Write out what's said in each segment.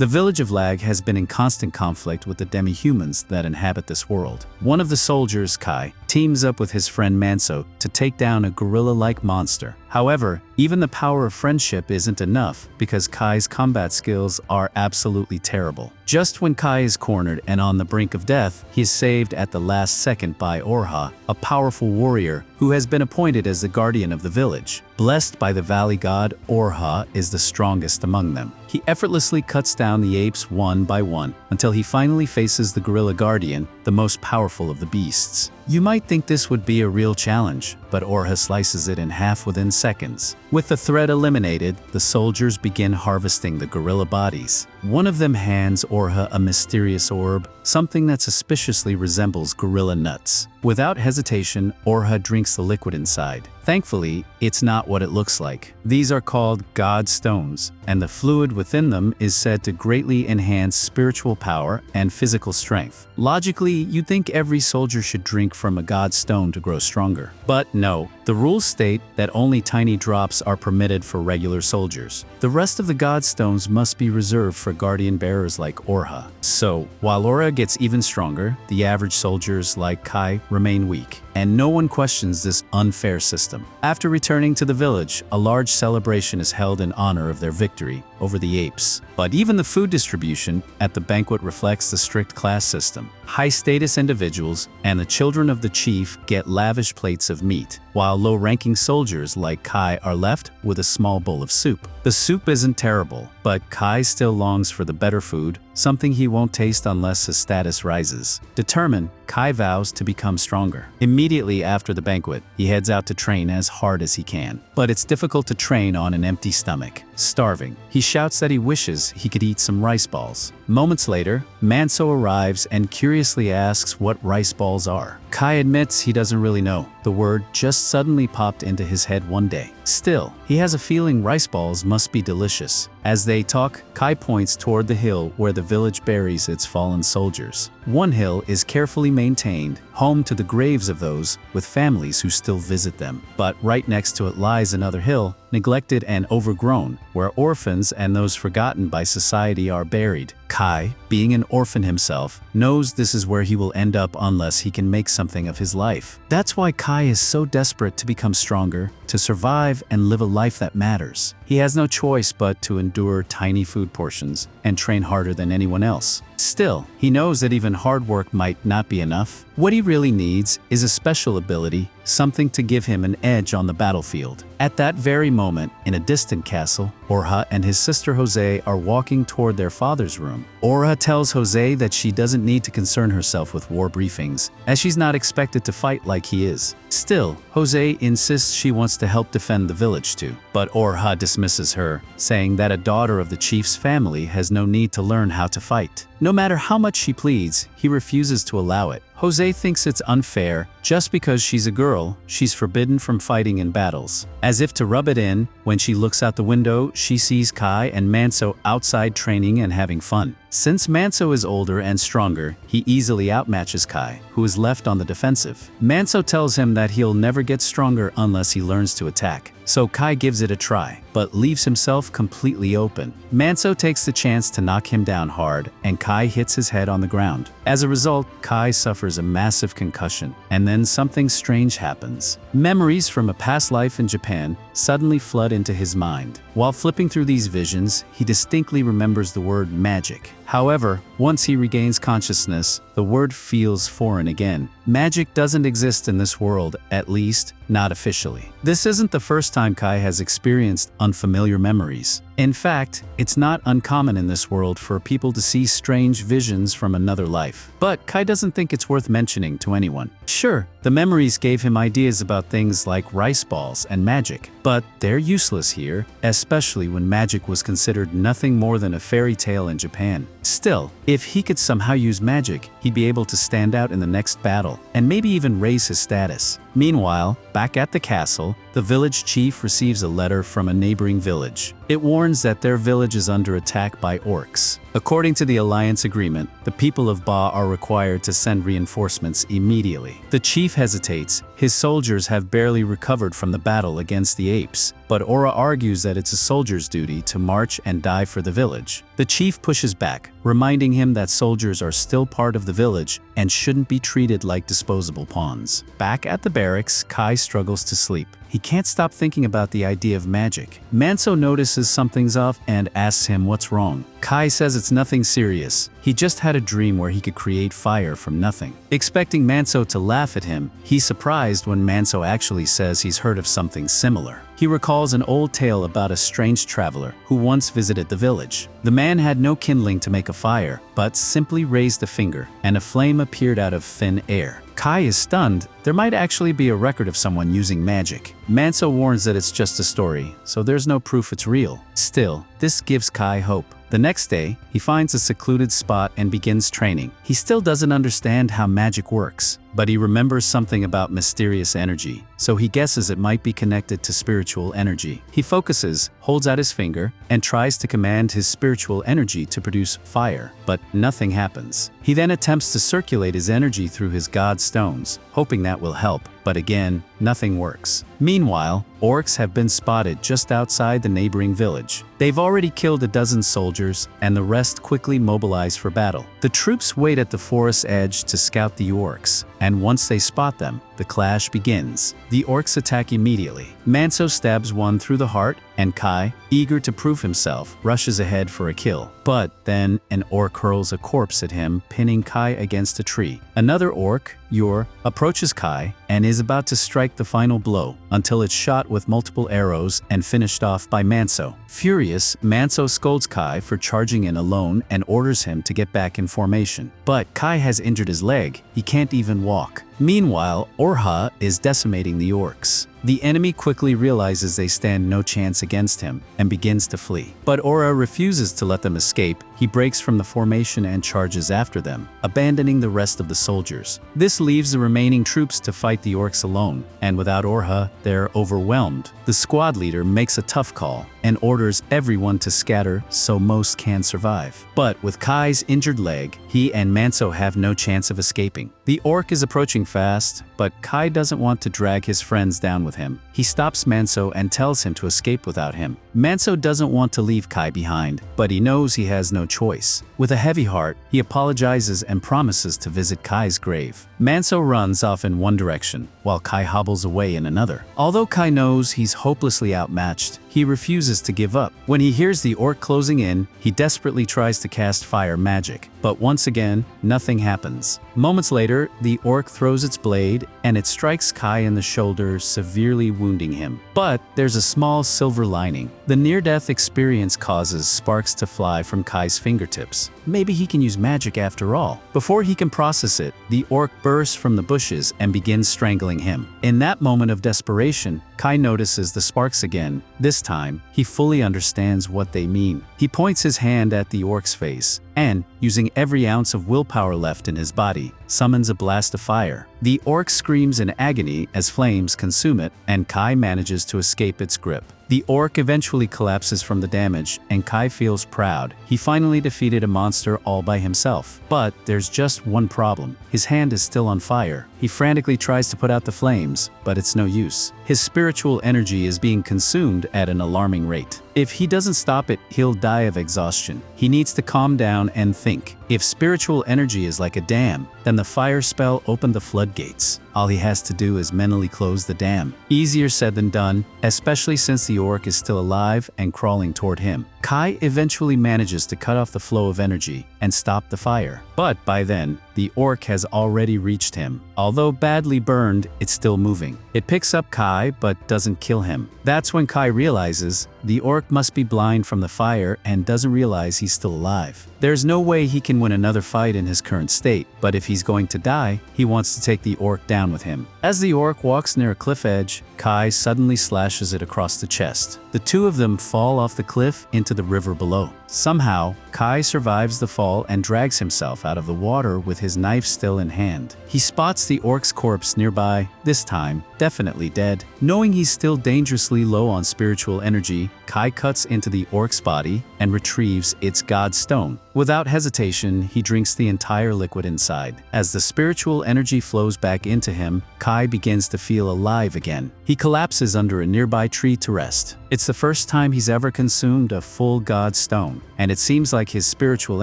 The village of Lag has been in constant conflict with the demi-humans that inhabit this world. One of the soldiers, Kai, teams up with his friend Manso to take down a gorilla-like monster. However, even the power of friendship isn't enough because Kai's combat skills are absolutely terrible. Just when Kai is cornered and on the brink of death, he is saved at the last second by Orha, a powerful warrior who has been appointed as the guardian of the village. Blessed by the valley god, Orha is the strongest among them. He effortlessly cuts down the apes one by one until he finally faces the gorilla guardian, the most powerful of the beasts. You might think this would be a real challenge, but Orha slices it in half within seconds. With the threat eliminated, the soldiers begin harvesting the gorilla bodies. One of them hands Orha a mysterious orb, something that suspiciously resembles gorilla nuts. Without hesitation, Orha drinks the liquid inside. Thankfully, it's not what it looks like. These are called God Stones, and the fluid within them is said to greatly enhance spiritual power and physical strength. Logically, you'd think every soldier should drink from a God Stone to grow stronger. But no, the rules state that only tiny drops are permitted for regular soldiers. The rest of the God Stones must be reserved for guardian bearers like Orha. So, while Orha gets even stronger, the average soldiers like Kai remain weak, and no one questions this unfair system. After returning to the village, a large celebration is held in honor of their victory over the apes. But even the food distribution at the banquet reflects the strict class system. High-status individuals and the children of the chief get lavish plates of meat, while low-ranking soldiers like Kai are left with a small bowl of soup. The soup isn't terrible, but Kai still longs for the better food, something he won't taste unless his status rises. Determined, Kai vows to become stronger. Immediately after the banquet, he heads out to train as hard as he can. But it's difficult to train on an empty stomach. Starving, he shouts that he wishes he could eat some rice balls. Moments later, Manso arrives and curiously asks what rice balls are. Kai admits he doesn't really know. The word just suddenly popped into his head one day. Still, he has a feeling rice balls must be delicious. As they talk, Kai points toward the hill where the village buries its fallen soldiers. One hill is carefully maintained, home to the graves of those with families who still visit them. But right next to it lies another hill, neglected and overgrown, where orphans and those forgotten by society are buried. Kai, being an orphan himself, knows this is where he will end up unless he can make something of his life. That's why Kai is so desperate to become stronger, to survive and live a life that matters. He has no choice but to endure tiny food portions and train harder than anyone else. Still, he knows that even hard work might not be enough. What he really needs is a special ability, something to give him an edge on the battlefield. At that very moment, in a distant castle, Orha and his sister Jose are walking toward their father's room. Orha tells Jose that she doesn't need to concern herself with war briefings, as she's not expected to fight like he is. Still, Jose insists she wants to help defend the village too. But Orha dismisses her, saying that a daughter of the chief's family has no need to learn how to fight. No matter how much she pleads, he refuses to allow it. Jose thinks it's unfair. Just because she's a girl, she's forbidden from fighting in battles. As if to rub it in, when she looks out the window, she sees Kai and Manso outside training and having fun. Since Manso is older and stronger, he easily outmatches Kai, who is left on the defensive. Manso tells him that he'll never get stronger unless he learns to attack. So Kai gives it a try, but leaves himself completely open. Manso takes the chance to knock him down hard, and Kai hits his head on the ground. As a result, Kai suffers a massive concussion, and then something strange happens. Memories from a past life in Japan suddenly flood into his mind. While flipping through these visions, he distinctly remembers the word magic. However, once he regains consciousness, the word feels foreign again. Magic doesn't exist in this world, at least, not officially. This isn't the first time Kai has experienced unfamiliar memories. In fact, it's not uncommon in this world for people to see strange visions from another life. But Kai doesn't think it's worth mentioning to anyone. Sure, the memories gave him ideas about things like rice balls and magic, but they're useless here, especially when magic was considered nothing more than a fairy tale in Japan. Still, if he could somehow use magic, he'd be able to stand out in the next battle, and maybe even raise his status. Meanwhile, back at the castle, the village chief receives a letter from a neighboring village. It warns that their village is under attack by orcs. According to the alliance agreement, the people of Ba are required to send reinforcements immediately. The chief hesitates. His soldiers have barely recovered from the battle against the apes, but Ora argues that it's a soldier's duty to march and die for the village. The chief pushes back, reminding him that soldiers are still part of the village and shouldn't be treated like disposable pawns. Back at the barracks, Kai struggles to sleep. He can't stop thinking about the idea of magic. Manso notices something's off and asks him what's wrong. Kai says it's nothing serious. He just had a dream where he could create fire from nothing. Expecting Manso to laugh at him, he's surprised when Manso actually says he's heard of something similar. He recalls an old tale about a strange traveler who once visited the village. The man had no kindling to make a fire, but simply raised a finger, and a flame appeared out of thin air. Kai is stunned. There might actually be a record of someone using magic. Manso warns that it's just a story, so there's no proof it's real. Still, this gives Kai hope. The next day, he finds a secluded spot and begins training. He still doesn't understand how magic works, but he remembers something about mysterious energy, so he guesses it might be connected to spiritual energy. He focuses, holds out his finger, and tries to command his spiritual energy to produce fire, but nothing happens. He then attempts to circulate his energy through his god stones, hoping that will help, but again, nothing works. Meanwhile, orcs have been spotted just outside the neighboring village. They've already killed a dozen soldiers, and the rest quickly mobilize for battle. The troops wait at the forest's edge to scout the orcs, and once they spot them, the clash begins. The orcs attack immediately. Manso stabs one through the heart, and Kai, eager to prove himself, rushes ahead for a kill. But then an orc hurls a corpse at him, pinning Kai against a tree. Another orc, Yor, approaches Kai and is about to strike the final blow, until it's shot with multiple arrows and finished off by Manso. Furious, Manso scolds Kai for charging in alone and orders him to get back in formation. But Kai has injured his leg. He can't even walk. Meanwhile, Orha is decimating the orcs. The enemy quickly realizes they stand no chance against him and begins to flee. But Ora refuses to let them escape. He breaks from the formation and charges after them, abandoning the rest of the soldiers. This leaves the remaining troops to fight the orcs alone, and without Orha, they're overwhelmed. The squad leader makes a tough call and orders everyone to scatter so most can survive. But with Kai's injured leg, he and Manso have no chance of escaping. The orc is approaching fast, but Kai doesn't want to drag his friends down with him. He stops Manso and tells him to escape without him. Manso doesn't want to leave Kai behind, but he knows he has no choice. With a heavy heart, he apologizes and promises to visit Kai's grave. Manso runs off in one direction, while Kai hobbles away in another. Although Kai knows he's hopelessly outmatched, he refuses to give up. When he hears the orc closing in, he desperately tries to cast fire magic, but once again, nothing happens. Moments later, the orc throws its blade, and it strikes Kai in the shoulder, severely wounding him. But there's a small silver lining. The near-death experience causes sparks to fly from Kai's fingertips. Maybe he can use magic after all. Before he can process it, the orc bursts from the bushes and begins strangling him. In that moment of desperation, Kai notices the sparks again. This time, he fully understands what they mean. He points his hand at the orc's face and, using every ounce of willpower left in his body, summons a blast of fire. The orc screams in agony as flames consume it, and Kai manages to escape its grip. The orc eventually collapses from the damage, and Kai feels proud. He finally defeated a monster all by himself. But there's just one problem. His hand is still on fire. He frantically tries to put out the flames, but it's no use. His spiritual energy is being consumed at an alarming rate. If he doesn't stop it, he'll die of exhaustion. He needs to calm down and think. If spiritual energy is like a dam, then the fire spell opened the floodgates. All he has to do is mentally close the dam. Easier said than done, especially since the orc is still alive and crawling toward him. Kai eventually manages to cut off the flow of energy and stop the fire. But by then, the orc has already reached him. Although badly burned, it's still moving. It picks up Kai but doesn't kill him. That's when Kai realizes the orc must be blind from the fire and doesn't realize he's still alive. There's no way he can win another fight in his current state, but if he's going to die, he wants to take the orc down with him. As the orc walks near a cliff edge, Kai suddenly slashes it across the chest. The two of them fall off the cliff into the river below. Somehow, Kai survives the fall and drags himself out of the water with his knife still in hand. he spots the orc's corpse nearby, this time definitely dead. Knowing he's still dangerously low on spiritual energy, Kai cuts into the orc's body and retrieves its god stone. Without hesitation, he drinks the entire liquid inside. As the spiritual energy flows back into him, Kai begins to feel alive again. He collapses under a nearby tree to rest. It's the first time he's ever consumed a full god stone, and it seems like his spiritual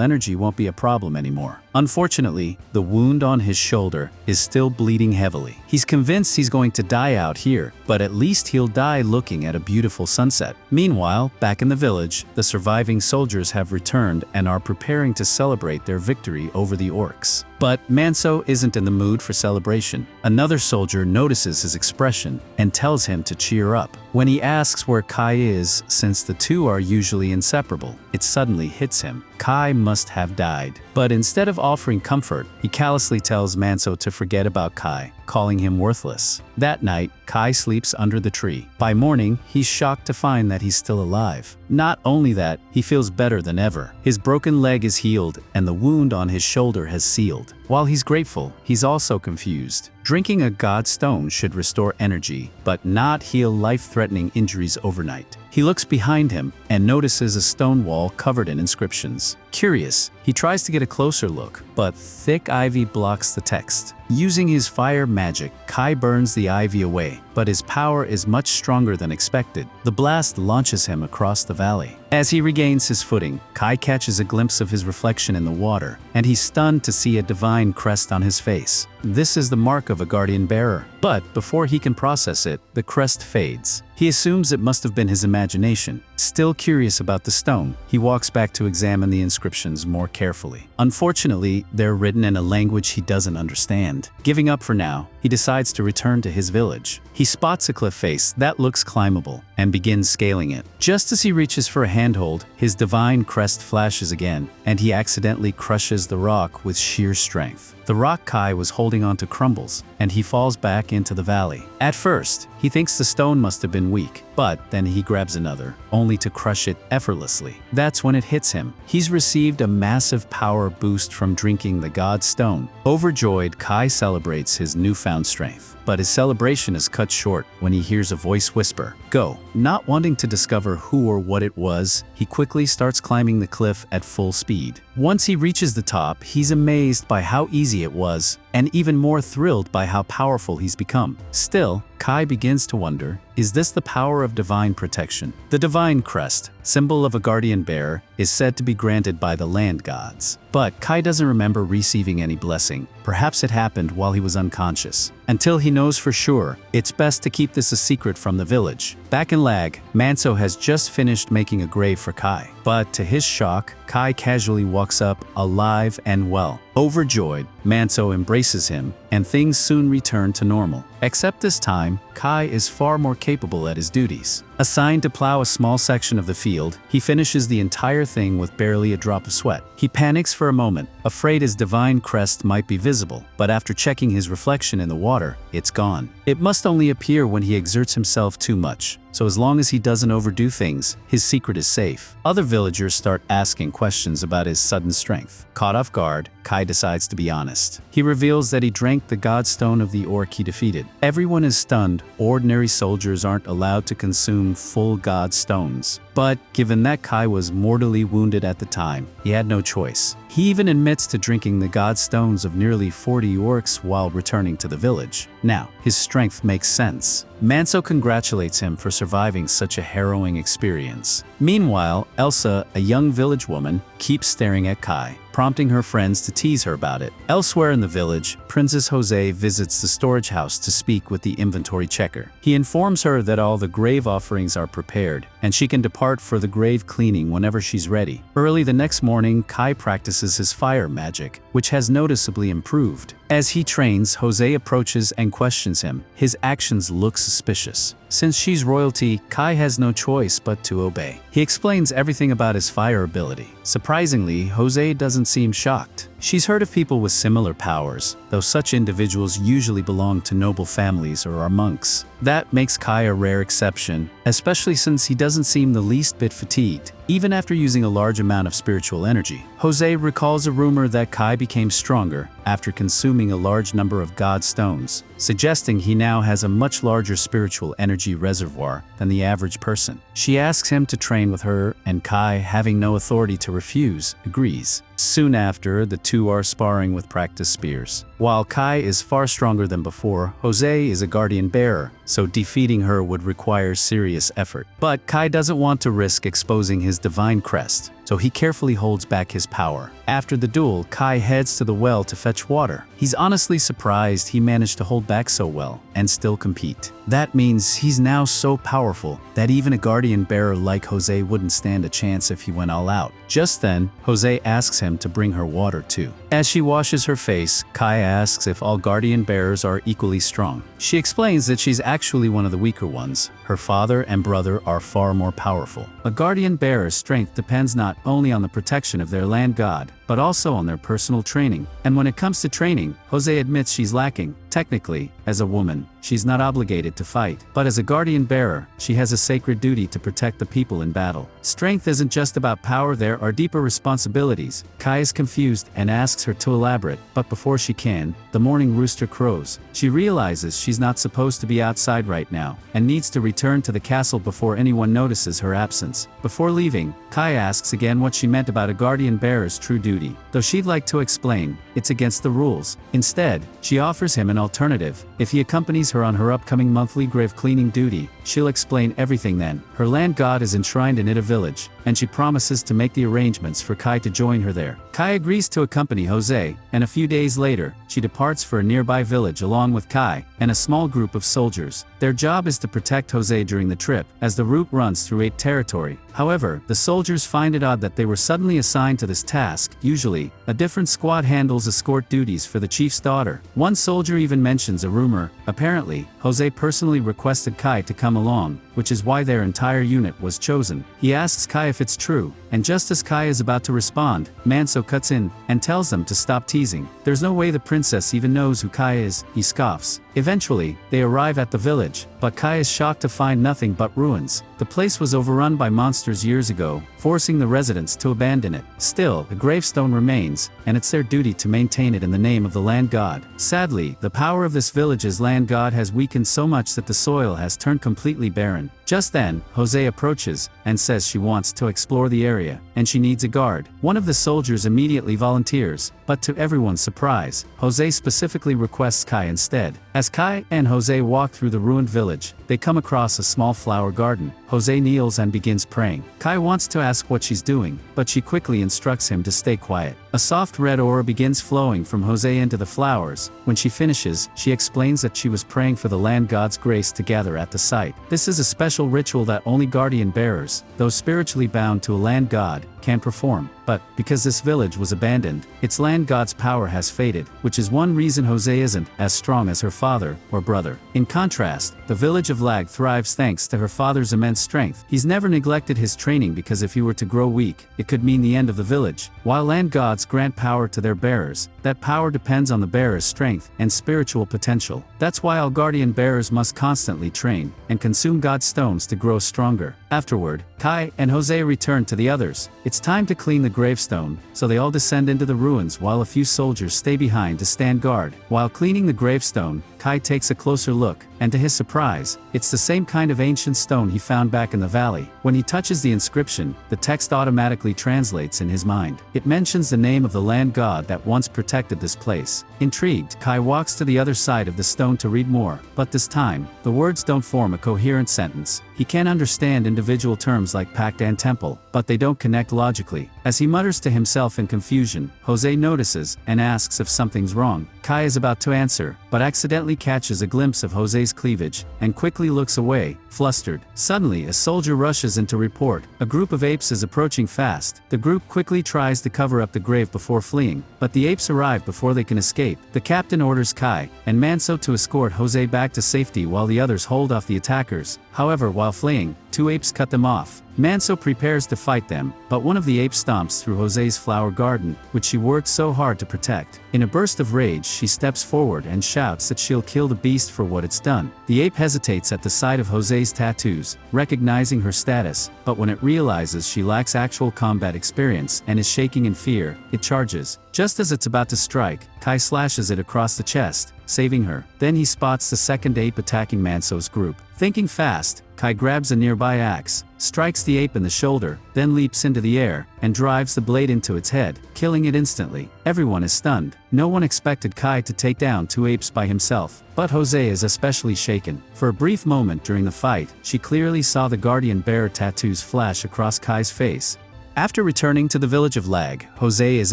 energy won't be a problem anymore. Unfortunately, the wound on his shoulder is still bleeding heavily. He's convinced he's going to die out here, but at least he'll die looking at a beautiful sunset. Meanwhile, back in the village, the surviving soldiers have returned and are preparing to celebrate their victory over the orcs. But Manso isn't in the mood for celebration. Another soldier notices his expression and tells him to cheer up. When he asks where Kai is, since the two are usually inseparable, it suddenly hits him. Kai must have died. But instead of offering comfort, he callously tells Manso to forget about Kai, calling him worthless. That night, Kai sleeps under the tree. By morning, he's shocked to find that he's still alive. Not only that, he feels better than ever. His broken leg is healed and the wound on his shoulder has sealed. While he's grateful, he's also confused. Drinking a god stone should restore energy, but not heal life-threatening injuries overnight. He looks behind him and notices a stone wall covered in inscriptions. Curious, he tries to get a closer look, but thick ivy blocks the text. Using his fire magic, Kai burns the ivy away, but his power is much stronger than expected. The blast launches him across the valley. As he regains his footing, Kai catches a glimpse of his reflection in the water, and he's stunned to see a divine crest on his face. This is the mark of a guardian bearer. But before he can process it, the crest fades. He assumes it must have been his imagination. Still curious about the stone, he walks back to examine the inscriptions more carefully. Unfortunately, they're written in a language he doesn't understand. Giving up for now, he decides to return to his village. He spots a cliff face that looks climbable and begins scaling it. Just as he reaches for a handhold, his divine crest flashes again, and he accidentally crushes the rock with sheer strength. The rock Kai was holding onto crumbles, and he falls back into the valley. At first, he thinks the stone must have been weak, but then he grabs another, only to crush it effortlessly. That's when it hits him. He's received a massive power boost from drinking the god stone. Overjoyed, Kai celebrates his newfound strength. But his celebration is cut short when he hears a voice whisper, "Go." Not wanting to discover who or what it was, he quickly starts climbing the cliff at full speed. Once he reaches the top, he's amazed by how easy it was, and even more thrilled by how powerful he's become. Still, Kai begins to wonder, is this the power of divine protection? The divine crest, symbol of a guardian bearer, is said to be granted by the land gods. But Kai doesn't remember receiving any blessing. Perhaps it happened while he was unconscious. Until he knows for sure, it's best to keep this a secret from the village. Back in Lag, Manso has just finished making a grave for Kai. But to his shock, Kai casually walks up, alive and well. Overjoyed, Manso embraces him, and things soon return to normal. Except this time, Kai is far more capable at his duties. Assigned to plow a small section of the field, he finishes the entire thing with barely a drop of sweat. He panics for a moment, afraid his divine crest might be visible, but after checking his reflection in the water, it's gone. It must only appear when he exerts himself too much. So as long as he doesn't overdo things, his secret is safe. Other villagers start asking questions about his sudden strength. Caught off guard, Kai decides to be honest. He reveals that he drank the god stone of the orc he defeated. Everyone is stunned. Ordinary soldiers aren't allowed to consume full god stones. But given that Kai was mortally wounded at the time, he had no choice. He even admits to drinking the god stones of nearly 40 orcs while returning to the village. Now, his strength makes sense. Manso congratulates him for surviving such a harrowing experience. Meanwhile, Elsa, a young village woman, keeps staring at Kai, prompting her friends to tease her about it. Elsewhere in the village, Princess Jose visits the storage house to speak with the inventory checker. He informs her that all the grave offerings are prepared, and she can depart for the grave cleaning whenever she's ready. Early the next morning, Kai practices his fire magic, which has noticeably improved. As he trains, Jose approaches and questions him. His actions look suspicious. Since she's royalty, Kai has no choice but to obey. He explains everything about his fire ability. Surprisingly, Jose doesn't seem shocked. She's heard of people with similar powers, though such individuals usually belong to noble families or are monks. That makes Kai a rare exception, especially since he doesn't seem the least bit fatigued, even after using a large amount of spiritual energy. Jose recalls a rumor that Kai became stronger after consuming a large number of God stones, suggesting he now has a much larger spiritual energy reservoir than the average person. She asks him to train with her, and Kai, having no authority to refuse, agrees. Soon after, the two are sparring with practice spears. While Kai is far stronger than before, Jose is a guardian bearer, so defeating her would require serious effort. But Kai doesn't want to risk exposing his divine crest, so he carefully holds back his power. After the duel, Kai heads to the well to fetch water. He's honestly surprised he managed to hold back so well and still compete. That means he's now so powerful that even a guardian bearer like Jose wouldn't stand a chance if he went all out. Just then, Jose asks him to bring her water too. As she washes her face, Kai asks if all guardian bearers are equally strong. She explains that she's actually one of the weaker ones. Her father and brother are far more powerful. A guardian bearer's strength depends not only on the protection of their land god, but also on their personal training. And when it comes to training, Jose admits she's lacking. Technically, as a woman, she's not obligated to fight. But as a guardian bearer, she has a sacred duty to protect the people in battle. Strength isn't just about power, there are deeper responsibilities. Kai is confused and asks her to elaborate, but before she can, the morning rooster crows. She realizes she's not supposed to be outside right now, and needs to return to the castle before anyone notices her absence. Before leaving, Kai asks again what she meant about a guardian bearer's true duty. Though she'd like to explain, it's against the rules. Instead, she offers him an alternative. If he accompanies her on her upcoming monthly grave cleaning duty, she'll explain everything then. Her land god is enshrined in a village, and she promises to make the arrangements for Kai to join her there. Kai agrees to accompany Jose, and a few days later, she departs for a nearby village along with Kai and a small group of soldiers. Their job is to protect Jose during the trip, as the route runs through ape territory. However, the soldiers find it odd that they were suddenly assigned to this task. Usually, a different squad handles escort duties for the chief's daughter. One soldier even mentions a rumor. Apparently, Jose personally requested Kai to come along, which is why their entire unit was chosen. He asks Kai if it's true, and just as Kai is about to respond, Manso cuts in and tells them to stop teasing. There's no way the princess even knows who Kai is, he scoffs. Eventually, they arrive at the village, but Kai is shocked to find nothing but ruins. The place was overrun by monsters years ago, forcing the residents to abandon it. Still, a gravestone remains, and it's their duty to maintain it in the name of the land god. Sadly, the power of this village's land god has weakened so much that the soil has turned completely barren. Just then, Jose approaches and says she wants to explore the area, and she needs a guard. One of the soldiers immediately volunteers, but to everyone's surprise, Jose specifically requests Kai instead. As Kai and Jose walk through the ruined village, they come across a small flower garden. Jose kneels and begins praying. Kai wants to ask what she's doing, but she quickly instructs him to stay quiet. A soft red aura begins flowing from Jose into the flowers. When she finishes, she explains that she was praying for the land god's grace to gather at the site. This is a special ritual that only guardian bearers, those spiritually bound to a land god, can perform. But, because this village was abandoned, its land god's power has faded, which is one reason Jose isn't as strong as her father or brother. In contrast, the village of Lag thrives thanks to her father's immense strength. He's never neglected his training because if he were to grow weak, it could mean the end of the village. While land gods grant power to their bearers, that power depends on the bearer's strength and spiritual potential. That's why all guardian bearers must constantly train and consume god stones to grow stronger. Afterward, Kai and Jose return to the others. It's time to clean the gravestone, so they all descend into the ruins while a few soldiers stay behind to stand guard. While cleaning the gravestone, Kai takes a closer look, and to his surprise, it's the same kind of ancient stone he found back in the valley. When he touches the inscription, the text automatically translates in his mind. It mentions the name of the land god that once protected this place. Intrigued, Kai walks to the other side of the stone to read more, but this time, the words don't form a coherent sentence. He can understand individual terms like pact and temple, but they don't connect logically. As he mutters to himself in confusion, Jose notices and asks if something's wrong. Kai is about to answer, but accidentally catches a glimpse of Jose's cleavage, and quickly looks away, flustered. Suddenly, a soldier rushes in to report. A group of apes is approaching fast. The group quickly tries to cover up the grave before fleeing, but the apes arrive before they can escape. The captain orders Kai and Manso to escort Jose back to safety while the others hold off the attackers. However, while fleeing, 2 apes cut them off. Manso prepares to fight them, but one of the apes stomps through Jose's flower garden, which she worked so hard to protect. In a burst of rage, she steps forward and shouts that she'll kill the beast for what it's done. The ape hesitates at the sight of Jose's tattoos, recognizing her status, but when it realizes she lacks actual combat experience and is shaking in fear, it charges. Just as it's about to strike, Kai slashes it across the chest, saving her. Then he spots the second ape attacking Manso's group. Thinking fast, Kai grabs a nearby axe, strikes the ape in the shoulder, then leaps into the air, and drives the blade into its head, killing it instantly. Everyone is stunned. No one expected Kai to take down 2 apes by himself, but Jose is especially shaken. For a brief moment during the fight, she clearly saw the guardian bearer tattoos flash across Kai's face. After returning to the village of Lag, Jose is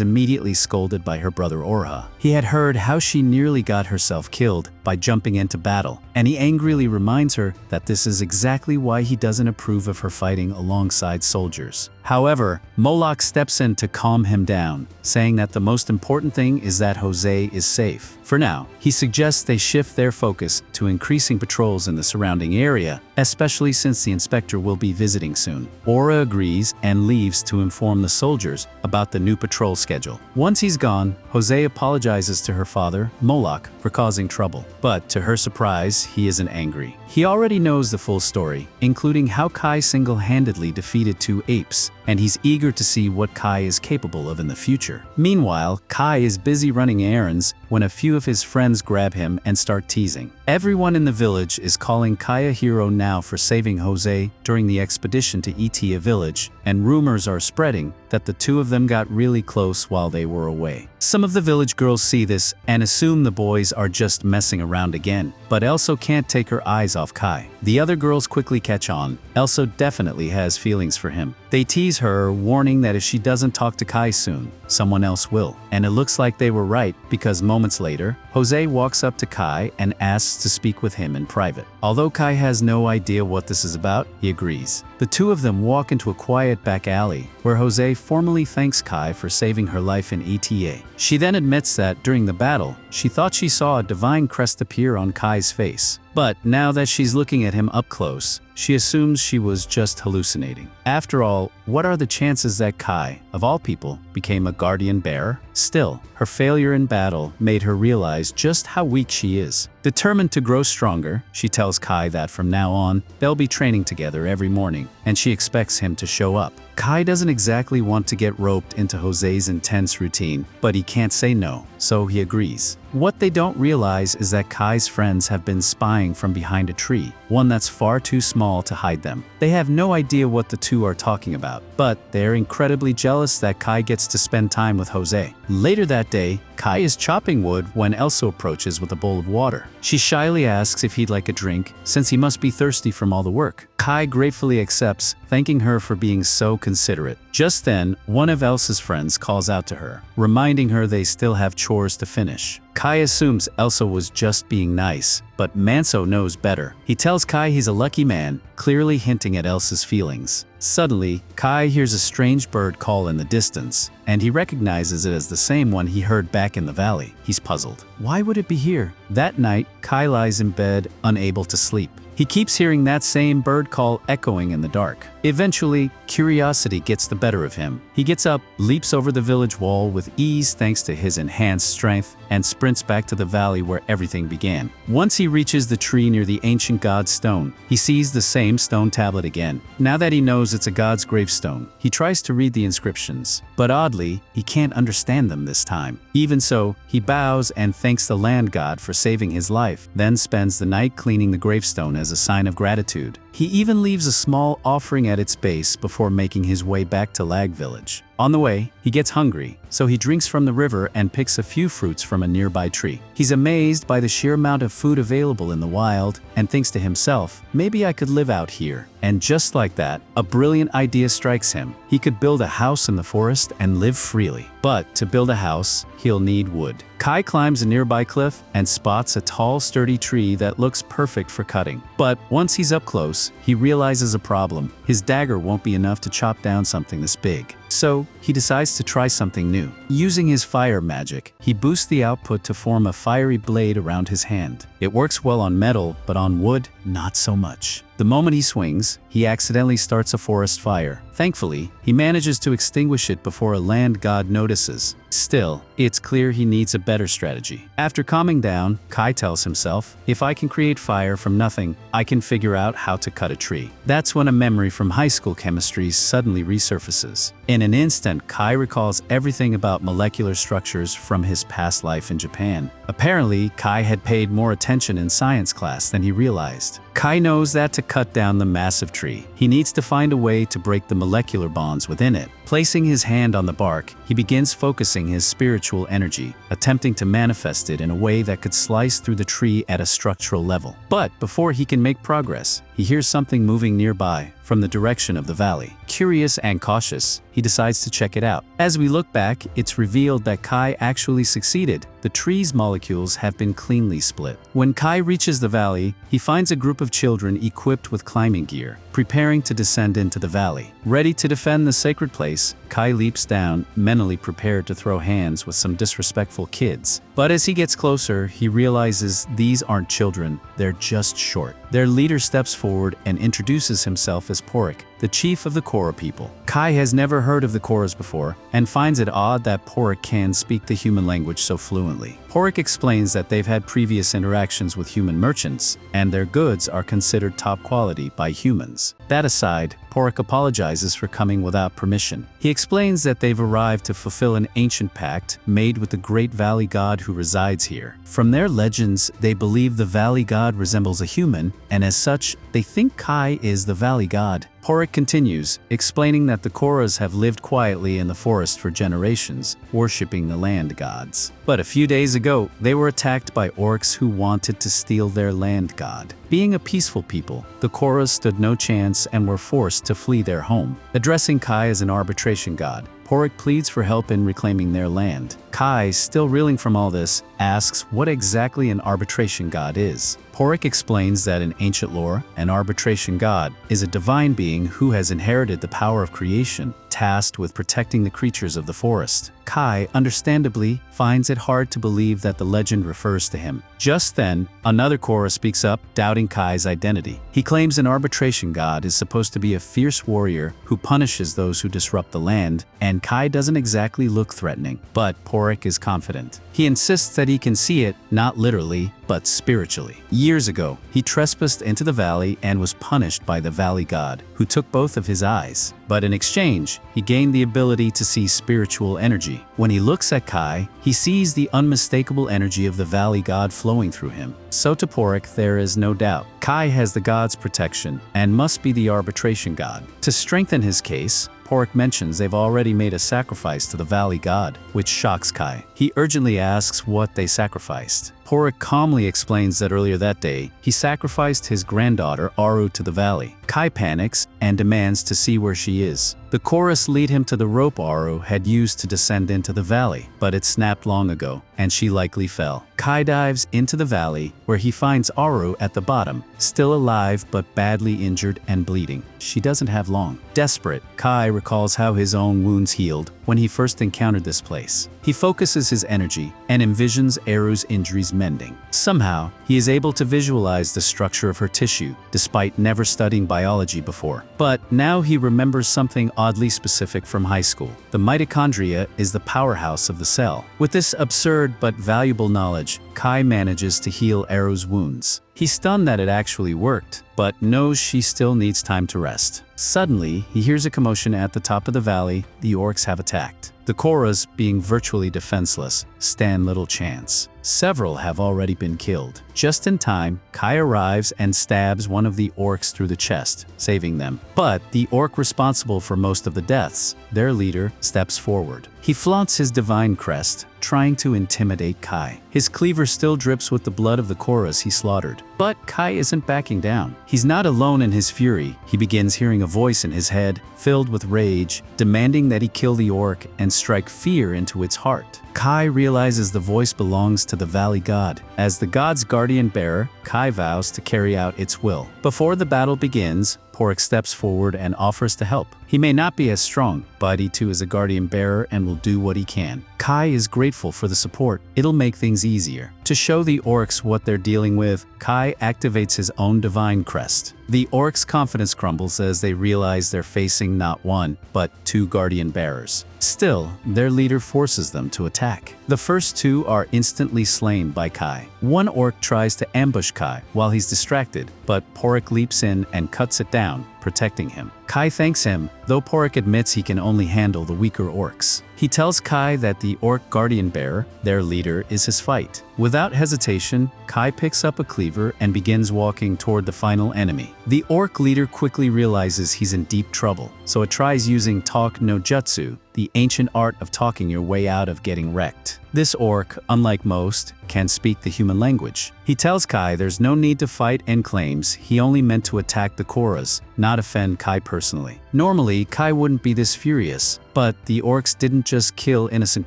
immediately scolded by her brother Orha. He had heard how she nearly got herself killed by jumping into battle, and he angrily reminds her that this is exactly why he doesn't approve of her fighting alongside soldiers. However, Moloch steps in to calm him down, saying that the most important thing is that Jose is safe. For now, he suggests they shift their focus to increasing patrols in the surrounding area, especially since the inspector will be visiting soon. Aura agrees and leaves to inform the soldiers about the new patrol schedule. Once he's gone, Jose apologizes to her father, Moloch, for causing trouble. But to her surprise, he isn't angry. He already knows the full story, including how Kai single-handedly defeated 2 apes, and he's eager to see what Kai is capable of in the future. Meanwhile, Kai is busy running errands when a few of his friends grab him and start teasing. Everyone in the village is calling Kai a hero now for saving Jose during the expedition to Itia village, and rumors are spreading that the 2 of them got really close while they were away. Some of the village girls see this and assume the boys are just messing around again, but Elso can't take her eyes off Kai. The other girls quickly catch on. Elso definitely has feelings for him. They tease her, warning that if she doesn't talk to Kai soon, someone else will. And it looks like they were right, because moments later, Jose walks up to Kai and asks to speak with him in private. Although Kai has no idea what this is about, he agrees. The 2 of them walk into a quiet back alley, where Jose formally thanks Kai for saving her life in ETA. She then admits that during the battle, she thought she saw a divine crest appear on Kai's face. But now that she's looking at him up close, she assumes she was just hallucinating. After all, what are the chances that Kai, of all people, became a guardian bearer? Still, her failure in battle made her realize just how weak she is. Determined to grow stronger, she tells Kai that from now on, they'll be training together every morning, and she expects him to show up. Kai doesn't exactly want to get roped into Jose's intense routine, but he can't say no, so he agrees. What they don't realize is that Kai's friends have been spying from behind a tree, one that's far too small to hide them. They have no idea what the 2 are talking about, but they're incredibly jealous that Kai gets to spend time with Jose. Later that day, Kai is chopping wood when Elsa approaches with a bowl of water. She shyly asks if he'd like a drink, since he must be thirsty from all the work. Kai gratefully accepts, thanking her for being so considerate. Just then, one of Elsa's friends calls out to her, reminding her they still have chores to finish. Kai assumes Elsa was just being nice, but Manso knows better. He tells Kai he's a lucky man, clearly hinting at Elsa's feelings. Suddenly, Kai hears a strange bird call in the distance, and he recognizes it as the same one he heard back in the valley. He's puzzled. Why would it be here? That night, Kai lies in bed, unable to sleep. He keeps hearing that same bird call echoing in the dark. Eventually, curiosity gets the better of him. He gets up, leaps over the village wall with ease thanks to his enhanced strength, and sprints back to the valley where everything began. Once he reaches the tree near the ancient god's stone, he sees the same stone tablet again. Now that he knows it's a god's gravestone, he tries to read the inscriptions, but oddly, he can't understand them this time. Even so, he bows and thanks the land god for saving his life, then spends the night cleaning the gravestone as a sign of gratitude. He even leaves a small offering at its base before making his way back to Lag Village. On the way, he gets hungry, so he drinks from the river and picks a few fruits from a nearby tree. He's amazed by the sheer amount of food available in the wild and thinks to himself, maybe I could live out here. And just like that, a brilliant idea strikes him. He could build a house in the forest and live freely. But to build a house, he'll need wood. Kai climbs a nearby cliff and spots a tall, sturdy tree that looks perfect for cutting. But once he's up close, he realizes a problem. His dagger won't be enough to chop down something this big. So, he decides to try something new. Using his fire magic, he boosts the output to form a fiery blade around his hand. It works well on metal, but on wood, not so much. The moment he swings, he accidentally starts a forest fire. Thankfully, he manages to extinguish it before a land god notices. Still, it's clear he needs a better strategy. After calming down, Kai tells himself, if I can create fire from nothing, I can figure out how to cut a tree. That's when a memory from high school chemistry suddenly resurfaces. In an instant, Kai recalls everything about molecular structures from his past life in Japan. Apparently, Kai had paid more attention in science class than he realized. Kai knows that to cut down the massive tree, he needs to find a way to break the molecular bonds within it. Placing his hand on the bark, he begins focusing his spiritual energy, attempting to manifest it in a way that could slice through the tree at a structural level. But before he can make progress, he hears something moving nearby from the direction of the valley. Curious and cautious, he decides to check it out. As we look back, it's revealed that Kai actually succeeded. The tree's molecules have been cleanly split. When Kai reaches the valley, he finds a group of children equipped with climbing gear, preparing to descend into the valley. Ready to defend the sacred place, Kai leaps down, mentally prepared to throw hands with some disrespectful kids. But as he gets closer, he realizes these aren't children, they're just short. Their leader steps forward and introduces himself as Porrick, the chief of the Kora people. Kai has never heard of the Koras before and finds it odd that Porrick can speak the human language so fluently. Porrick explains that they've had previous interactions with human merchants, and their goods are considered top quality by humans. That aside, Porrick apologizes for coming without permission. He explains that they've arrived to fulfill an ancient pact made with the great valley god who resides here. From their legends, they believe the valley god resembles a human, and as such, they think Kai is the valley god. Porrick continues, explaining that the Koras have lived quietly in the forest for generations, worshipping the land gods. But a few days ago, they were attacked by orcs who wanted to steal their land god. Being a peaceful people, the Koras stood no chance and were forced to flee their home. Addressing Kai as an arbitration god, Porrick pleads for help in reclaiming their land. Kai, still reeling from all this, asks what exactly an arbitration god is. Porrick explains that in ancient lore, an arbitration god is a divine being who has inherited the power of creation, tasked with protecting the creatures of the forest. Kai, understandably, finds it hard to believe that the legend refers to him. Just then, another Kora speaks up, doubting Kai's identity. He claims an arbitration god is supposed to be a fierce warrior who punishes those who disrupt the land, and Kai doesn't exactly look threatening, but Porrick is confident. He insists that he can see it, not literally, but spiritually. Years ago, he trespassed into the valley and was punished by the valley god, who took both of his eyes. But in exchange, he gained the ability to see spiritual energy. When he looks at Kai, he sees the unmistakable energy of the valley god flowing through him. So to Porrick, there is no doubt. Kai has the god's protection and must be the arbitration god. To strengthen his case, Porrick mentions they've already made a sacrifice to the valley god, which shocks Kai. He urgently asks what they sacrificed. Porrick calmly explains that earlier that day, he sacrificed his granddaughter Aru to the valley. Kai panics and demands to see where she is. The chorus lead him to the rope Aru had used to descend into the valley, but it snapped long ago, and she likely fell. Kai dives into the valley, where he finds Aru at the bottom, still alive but badly injured and bleeding. She doesn't have long. Desperate, Kai recalls how his own wounds healed when he first encountered this place. He focuses his energy and envisions Aru's injuries mending. Somehow, he is able to visualize the structure of her tissue, despite never studying biology before. But now he remembers something oddly specific from high school. The mitochondria is the powerhouse of the cell. With this absurd but valuable knowledge, Kai manages to heal Aru's wounds. He's stunned that it actually worked, but knows she still needs time to rest. Suddenly, he hears a commotion at the top of the valley. The orcs have attacked. The Koras, being virtually defenseless, stand little chance. Several have already been killed. Just in time, Kai arrives and stabs one of the orcs through the chest, saving them. But the orc responsible for most of the deaths, their leader, steps forward. He flaunts his divine crest, trying to intimidate Kai. His cleaver still drips with the blood of the Koras he slaughtered. But Kai isn't backing down. He's not alone in his fury. He begins hearing a voice in his head, filled with rage, demanding that he kill the orc and strike fear into its heart. Kai realizes the voice belongs to the valley god. As the god's guardian bearer, Kai vows to carry out its will. Before the battle begins, Pork steps forward and offers to help. He may not be as strong, but he too is a guardian bearer and will do what he can. Kai is grateful for the support. It'll make things easier. To show the orcs what they're dealing with, Kai activates his own divine crest. The orcs' confidence crumbles as they realize they're facing not one, but two guardian bearers. Still, their leader forces them to attack. The first two are instantly slain by Kai. One orc tries to ambush Kai while he's distracted, but Pork leaps in and cuts it down, protecting him. Kai thanks him, though Pork admits he can only handle the weaker orcs. He tells Kai that the orc guardian bearer, their leader, is his fight. Without hesitation, Kai picks up a cleaver and begins walking toward the final enemy. The orc leader quickly realizes he's in deep trouble, so it tries using talk no jutsu, the ancient art of talking your way out of getting wrecked. This orc, unlike most, can speak the human language. He tells Kai there's no need to fight and claims he only meant to attack the Korras, not offend Kai personally. Normally, Kai wouldn't be this furious, but the orcs didn't just kill innocent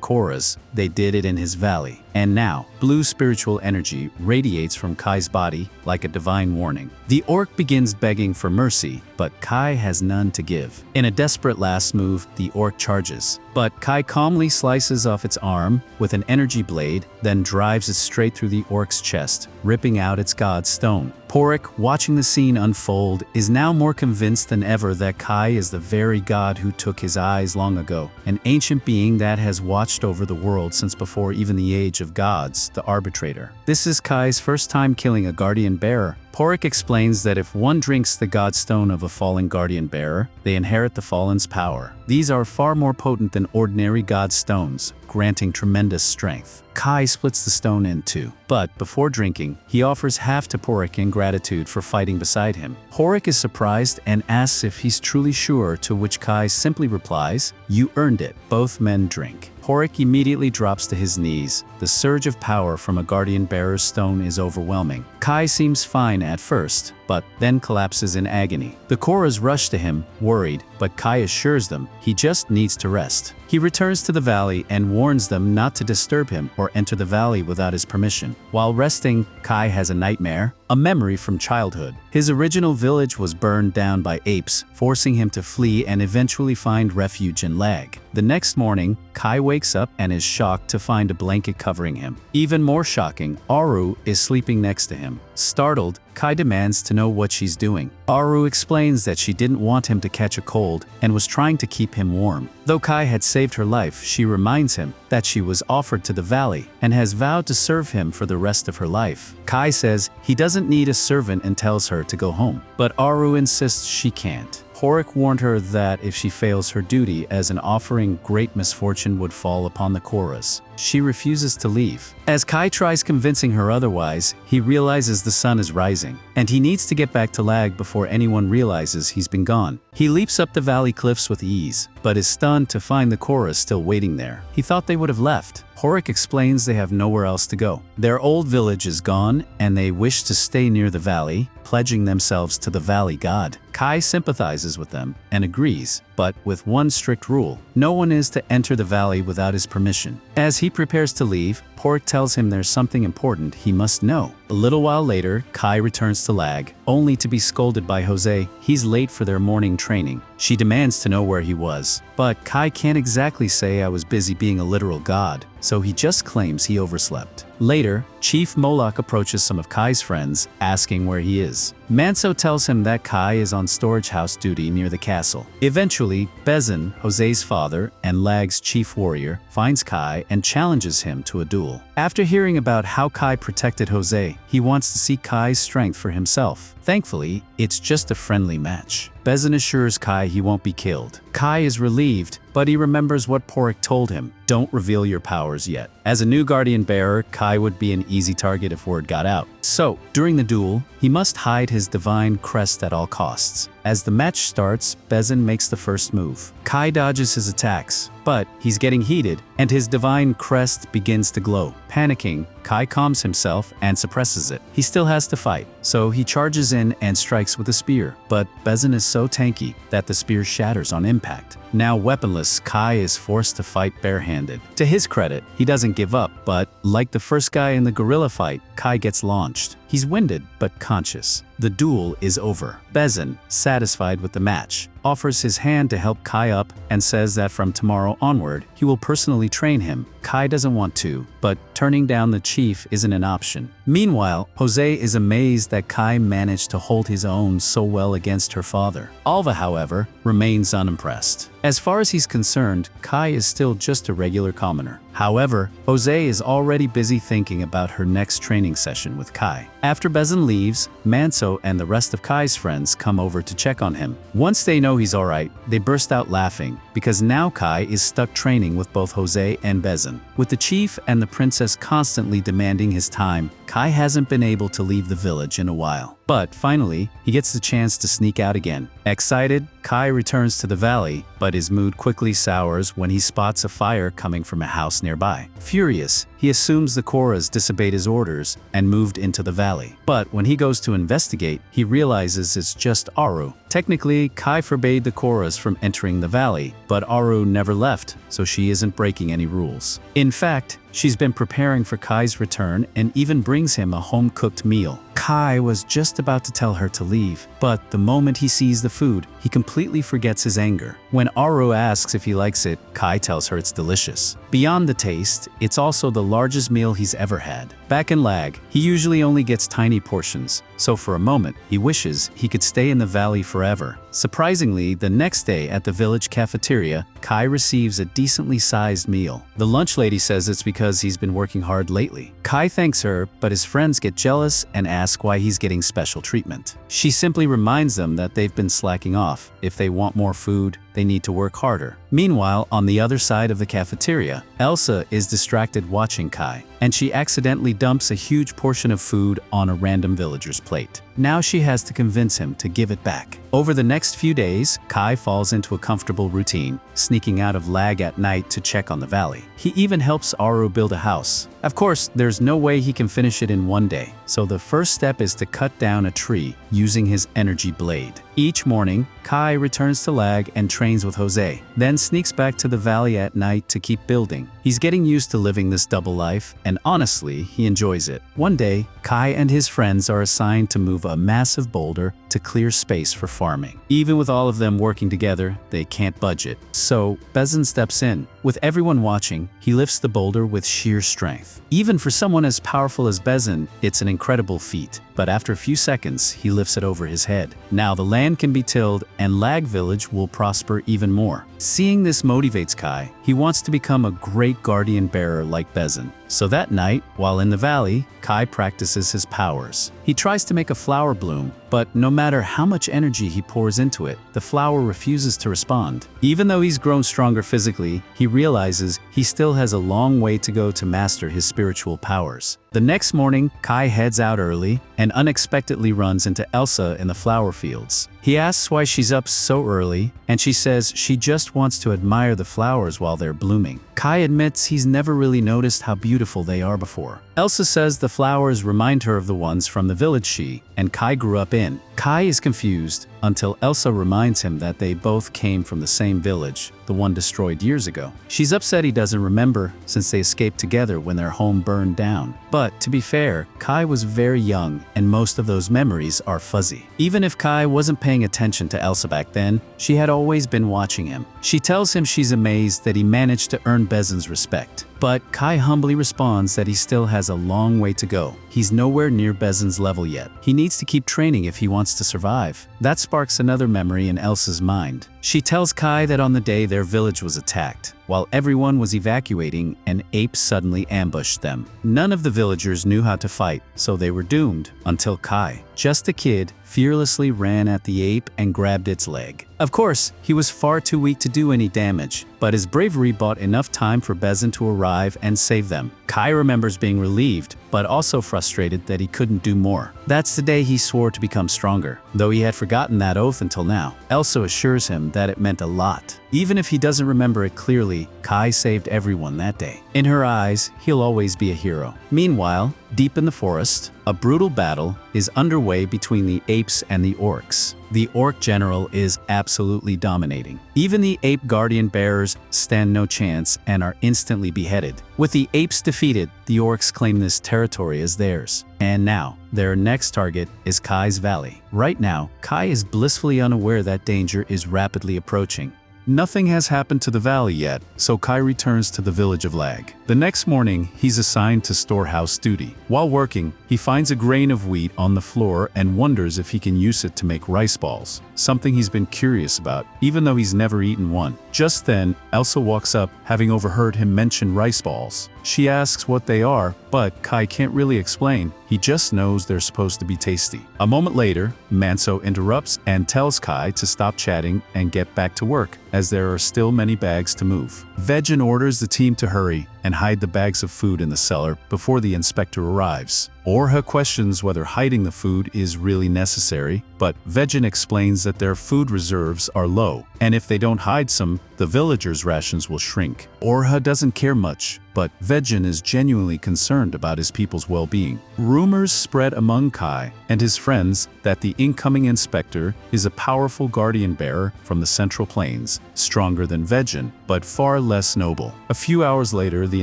Korras, they did it in his valley. And now, blue spiritual energy radiates from Kai's body like a divine warning. The orc begins begging for mercy, but Kai has none to give. In a desperate last move, the orc charges, but Kai calmly slices off its arm with an energy blade, then drives it straight through the orc's chest, ripping out its god stone. Pork, watching the scene unfold, is now more convinced than ever that Kai is the very god who took his eyes long ago, an ancient being that has watched over the world since before even the age of gods, the arbitrator. This is Kai's first time killing a guardian bearer. Pork explains that if one drinks the godstone of a fallen guardian bearer, they inherit the fallen's power. These are far more potent than ordinary god stones, granting tremendous strength. Kai splits the stone in two, but before drinking, he offers half to Pork in gratitude for fighting beside him. Pork is surprised and asks if he's truly sure, to which Kai simply replies, "You earned it." Both men drink. Pork immediately drops to his knees. The surge of power from a guardian bearer's stone is overwhelming. Kai seems fine at first, but then collapses in agony. The Korras rush to him, worried, but Kai assures them he just needs to rest. He returns to the valley and warns them not to disturb him or enter the valley without his permission. While resting, Kai has a nightmare, a memory from childhood. His original village was burned down by apes, forcing him to flee and eventually find refuge in Lag. The next morning, Kai wakes up and is shocked to find a blanket covering him. Even more shocking, Aru is sleeping next to him. Startled, Kai demands to know what she's doing. Aru explains that she didn't want him to catch a cold and was trying to keep him warm. Though Kai had saved her life, she reminds him that she was offered to the valley and has vowed to serve him for the rest of her life. Kai says he doesn't need a servant and tells her to go home, but Aru insists she can't. Pork warned her that if she fails her duty as an offering, great misfortune would fall upon the Korras. She refuses to leave. As Kai tries convincing her otherwise, he realizes the sun is rising, and he needs to get back to Lag before anyone realizes he's been gone. He leaps up the valley cliffs with ease, but is stunned to find the Korras still waiting there. He thought they would have left. Pork explains they have nowhere else to go. Their old village is gone, and they wish to stay near the valley, pledging themselves to the valley god. Kai sympathizes with them and agrees, but with one strict rule: no one is to enter the valley without his permission. As he prepares to leave, Pork tells him there's something important he must know. A little while later, Kai returns to Lag, only to be scolded by Jose. He's late for their morning training. She demands to know where he was, but Kai can't exactly say "I was busy being a literal god," so he just claims he overslept. Later, Chief Moloch approaches some of Kai's friends, asking where he is. Manso tells him that Kai is on storage house duty near the castle. Eventually, Bezin, Jose's father and Lag's chief warrior, finds Kai and challenges him to a duel. After hearing about how Kai protected Jose, he wants to see Kai's strength for himself. Thankfully, it's just a friendly match. Bezin assures Kai he won't be killed. Kai is relieved, but he remembers what Pork told him: don't reveal your powers yet. As a new guardian bearer, Kai would be an easy target if word got out. So, during the duel, he must hide his divine crest at all costs. As the match starts, Bezin makes the first move. Kai dodges his attacks, but he's getting heated, and his divine crest begins to glow. Panicking, Kai calms himself and suppresses it. He still has to fight, so he charges in and strikes with a spear, but Bezin is so tanky that the spear shatters on impact. Now weaponless, Kai is forced to fight barehanded. To his credit, he doesn't give up, but like the first guy in the gorilla fight, Kai gets launched. He's winded but conscious. The duel is over. Bezin, satisfied with the match, offers his hand to help Kai up and says that from tomorrow onward, he will personally train him. Kai doesn't want to, but turning down the chief isn't an option. Meanwhile, Jose is amazed that Kai managed to hold his own so well against her father. Alva, however, remains unimpressed. As far as he's concerned, Kai is still just a regular commoner. However, Jose is already busy thinking about her next training session with Kai. After Bezin leaves, Manso and the rest of Kai's friends come over to check on him. Once they know he's alright, they burst out laughing, because now Kai is stuck training with both Jose and Bezin. With the chief and the princess constantly demanding his time, Kai hasn't been able to leave the village in a while. But finally, he gets the chance to sneak out again. Excited, Kai returns to the valley, but his mood quickly sours when he spots a fire coming from a house nearby. Furious, he assumes the Korras disobeyed his orders and moved into the valley. But when he goes to investigate, he realizes it's just Aru. Technically, Kai forbade the Korras from entering the valley, but Aru never left, so she isn't breaking any rules. In fact, she's been preparing for Kai's return and even brings him a home-cooked meal. Kai was just about to tell her to leave, but the moment he sees the food, he completely forgets his anger. When Aru asks if he likes it, Kai tells her it's delicious. Beyond the taste, it's also the largest meal he's ever had. Back in Lag, he usually only gets tiny portions, so for a moment, he wishes he could stay in the valley forever. Surprisingly, the next day at the village cafeteria, Kai receives a decently sized meal. The lunch lady says it's because he's been working hard lately. Kai thanks her, but his friends get jealous and ask why he's getting special treatment. She simply reminds them that they've been slacking off. If they want more food, they need to work harder. Meanwhile, on the other side of the cafeteria, Elsa is distracted watching Kai, and she accidentally dumps a huge portion of food on a random villager's plate. Now she has to convince him to give it back. Over the next few days, Kai falls into a comfortable routine, sneaking out of Lag at night to check on the valley. He even helps Aru build a house. Of course, there's no way he can finish it in one day, so the first step is to cut down a tree using his energy blade. Each morning, Kai returns to Lag and trains with Jose, then sneaks back to the valley at night to keep building. He's getting used to living this double life, and honestly, he enjoys it. One day, Kai and his friends are assigned to move a massive boulder to clear space for farming. Even with all of them working together, they can't budge it. So, Bezin steps in. With everyone watching, he lifts the boulder with sheer strength. Even for someone as powerful as Bezin, it's an incredible feat. But after a few seconds, he lifts it over his head. Now the land can be tilled and Lag Village will prosper even more. Seeing this motivates Kai. He wants to become a great guardian bearer like Bezin. So that night, while in the valley, Kai practices his powers. He tries to make a flower bloom, but no matter how much energy he pours into it, the flower refuses to respond. Even though he's grown stronger physically, he realizes he still has a long way to go to master his spiritual powers. The next morning, Kai heads out early and unexpectedly runs into Elsa in the flower fields. He asks why she's up so early, and she says she just wants to admire the flowers while they're blooming. Kai admits he's never really noticed how beautiful they are before. Elsa says the flowers remind her of the ones from the village she and Kai grew up in. Kai is confused until Elsa reminds him that they both came from the same village, the one destroyed years ago. She's upset he doesn't remember since they escaped together when their home burned down. But to be fair, Kai was very young and most of those memories are fuzzy. Even if Kai wasn't paying attention to Elsa back then, she had always been watching him. She tells him she's amazed that he managed to earn Bezin's respect. But Kai humbly responds that he still has a long way to go. He's nowhere near Bezin's level yet. He needs to keep training if he wants to survive. That sparks another memory in Elsa's mind. She tells Kai that on the day their village was attacked, while everyone was evacuating, an ape suddenly ambushed them. None of the villagers knew how to fight, so they were doomed, until Kai, just a kid, fearlessly ran at the ape and grabbed its leg. Of course, he was far too weak to do any damage, but his bravery bought enough time for Bezin to arrive and save them. Kai remembers being relieved, but also frustrated that he couldn't do more. That's the day he swore to become stronger, though he had forgotten that oath until now. Elsa assures him that it meant a lot. Even if he doesn't remember it clearly, Kai saved everyone that day. In her eyes, he'll always be a hero. Meanwhile, deep in the forest, a brutal battle is underway between the apes and the orcs. The orc general is absolutely dominating. Even the ape guardian bearers stand no chance and are instantly beheaded. With the apes defeated, the orcs claim this territory as theirs. And now, their next target is Kai's valley. Right now, Kai is blissfully unaware that danger is rapidly approaching. Nothing has happened to the valley yet, so Kai returns to the village of Lag. The next morning, he's assigned to storehouse duty. While working, he finds a grain of wheat on the floor and wonders if he can use it to make rice balls, something he's been curious about, even though he's never eaten one. Just then, Elsa walks up, having overheard him mention rice balls. She asks what they are, but Kai can't really explain. He just knows they're supposed to be tasty. A moment later, Manso interrupts and tells Kai to stop chatting and get back to work, as there are still many bags to move. Vejin orders the team to hurry and hide the bags of food in the cellar before the inspector arrives. Orha questions whether hiding the food is really necessary, but Vejin explains that their food reserves are low, and if they don't hide some, the villagers' rations will shrink. Orha doesn't care much, but Vejin is genuinely concerned about his people's well-being. Rumors spread among Kai and his friends that the incoming inspector is a powerful guardian bearer from the Central Plains, stronger than Vejin, but far less noble. A few hours later, the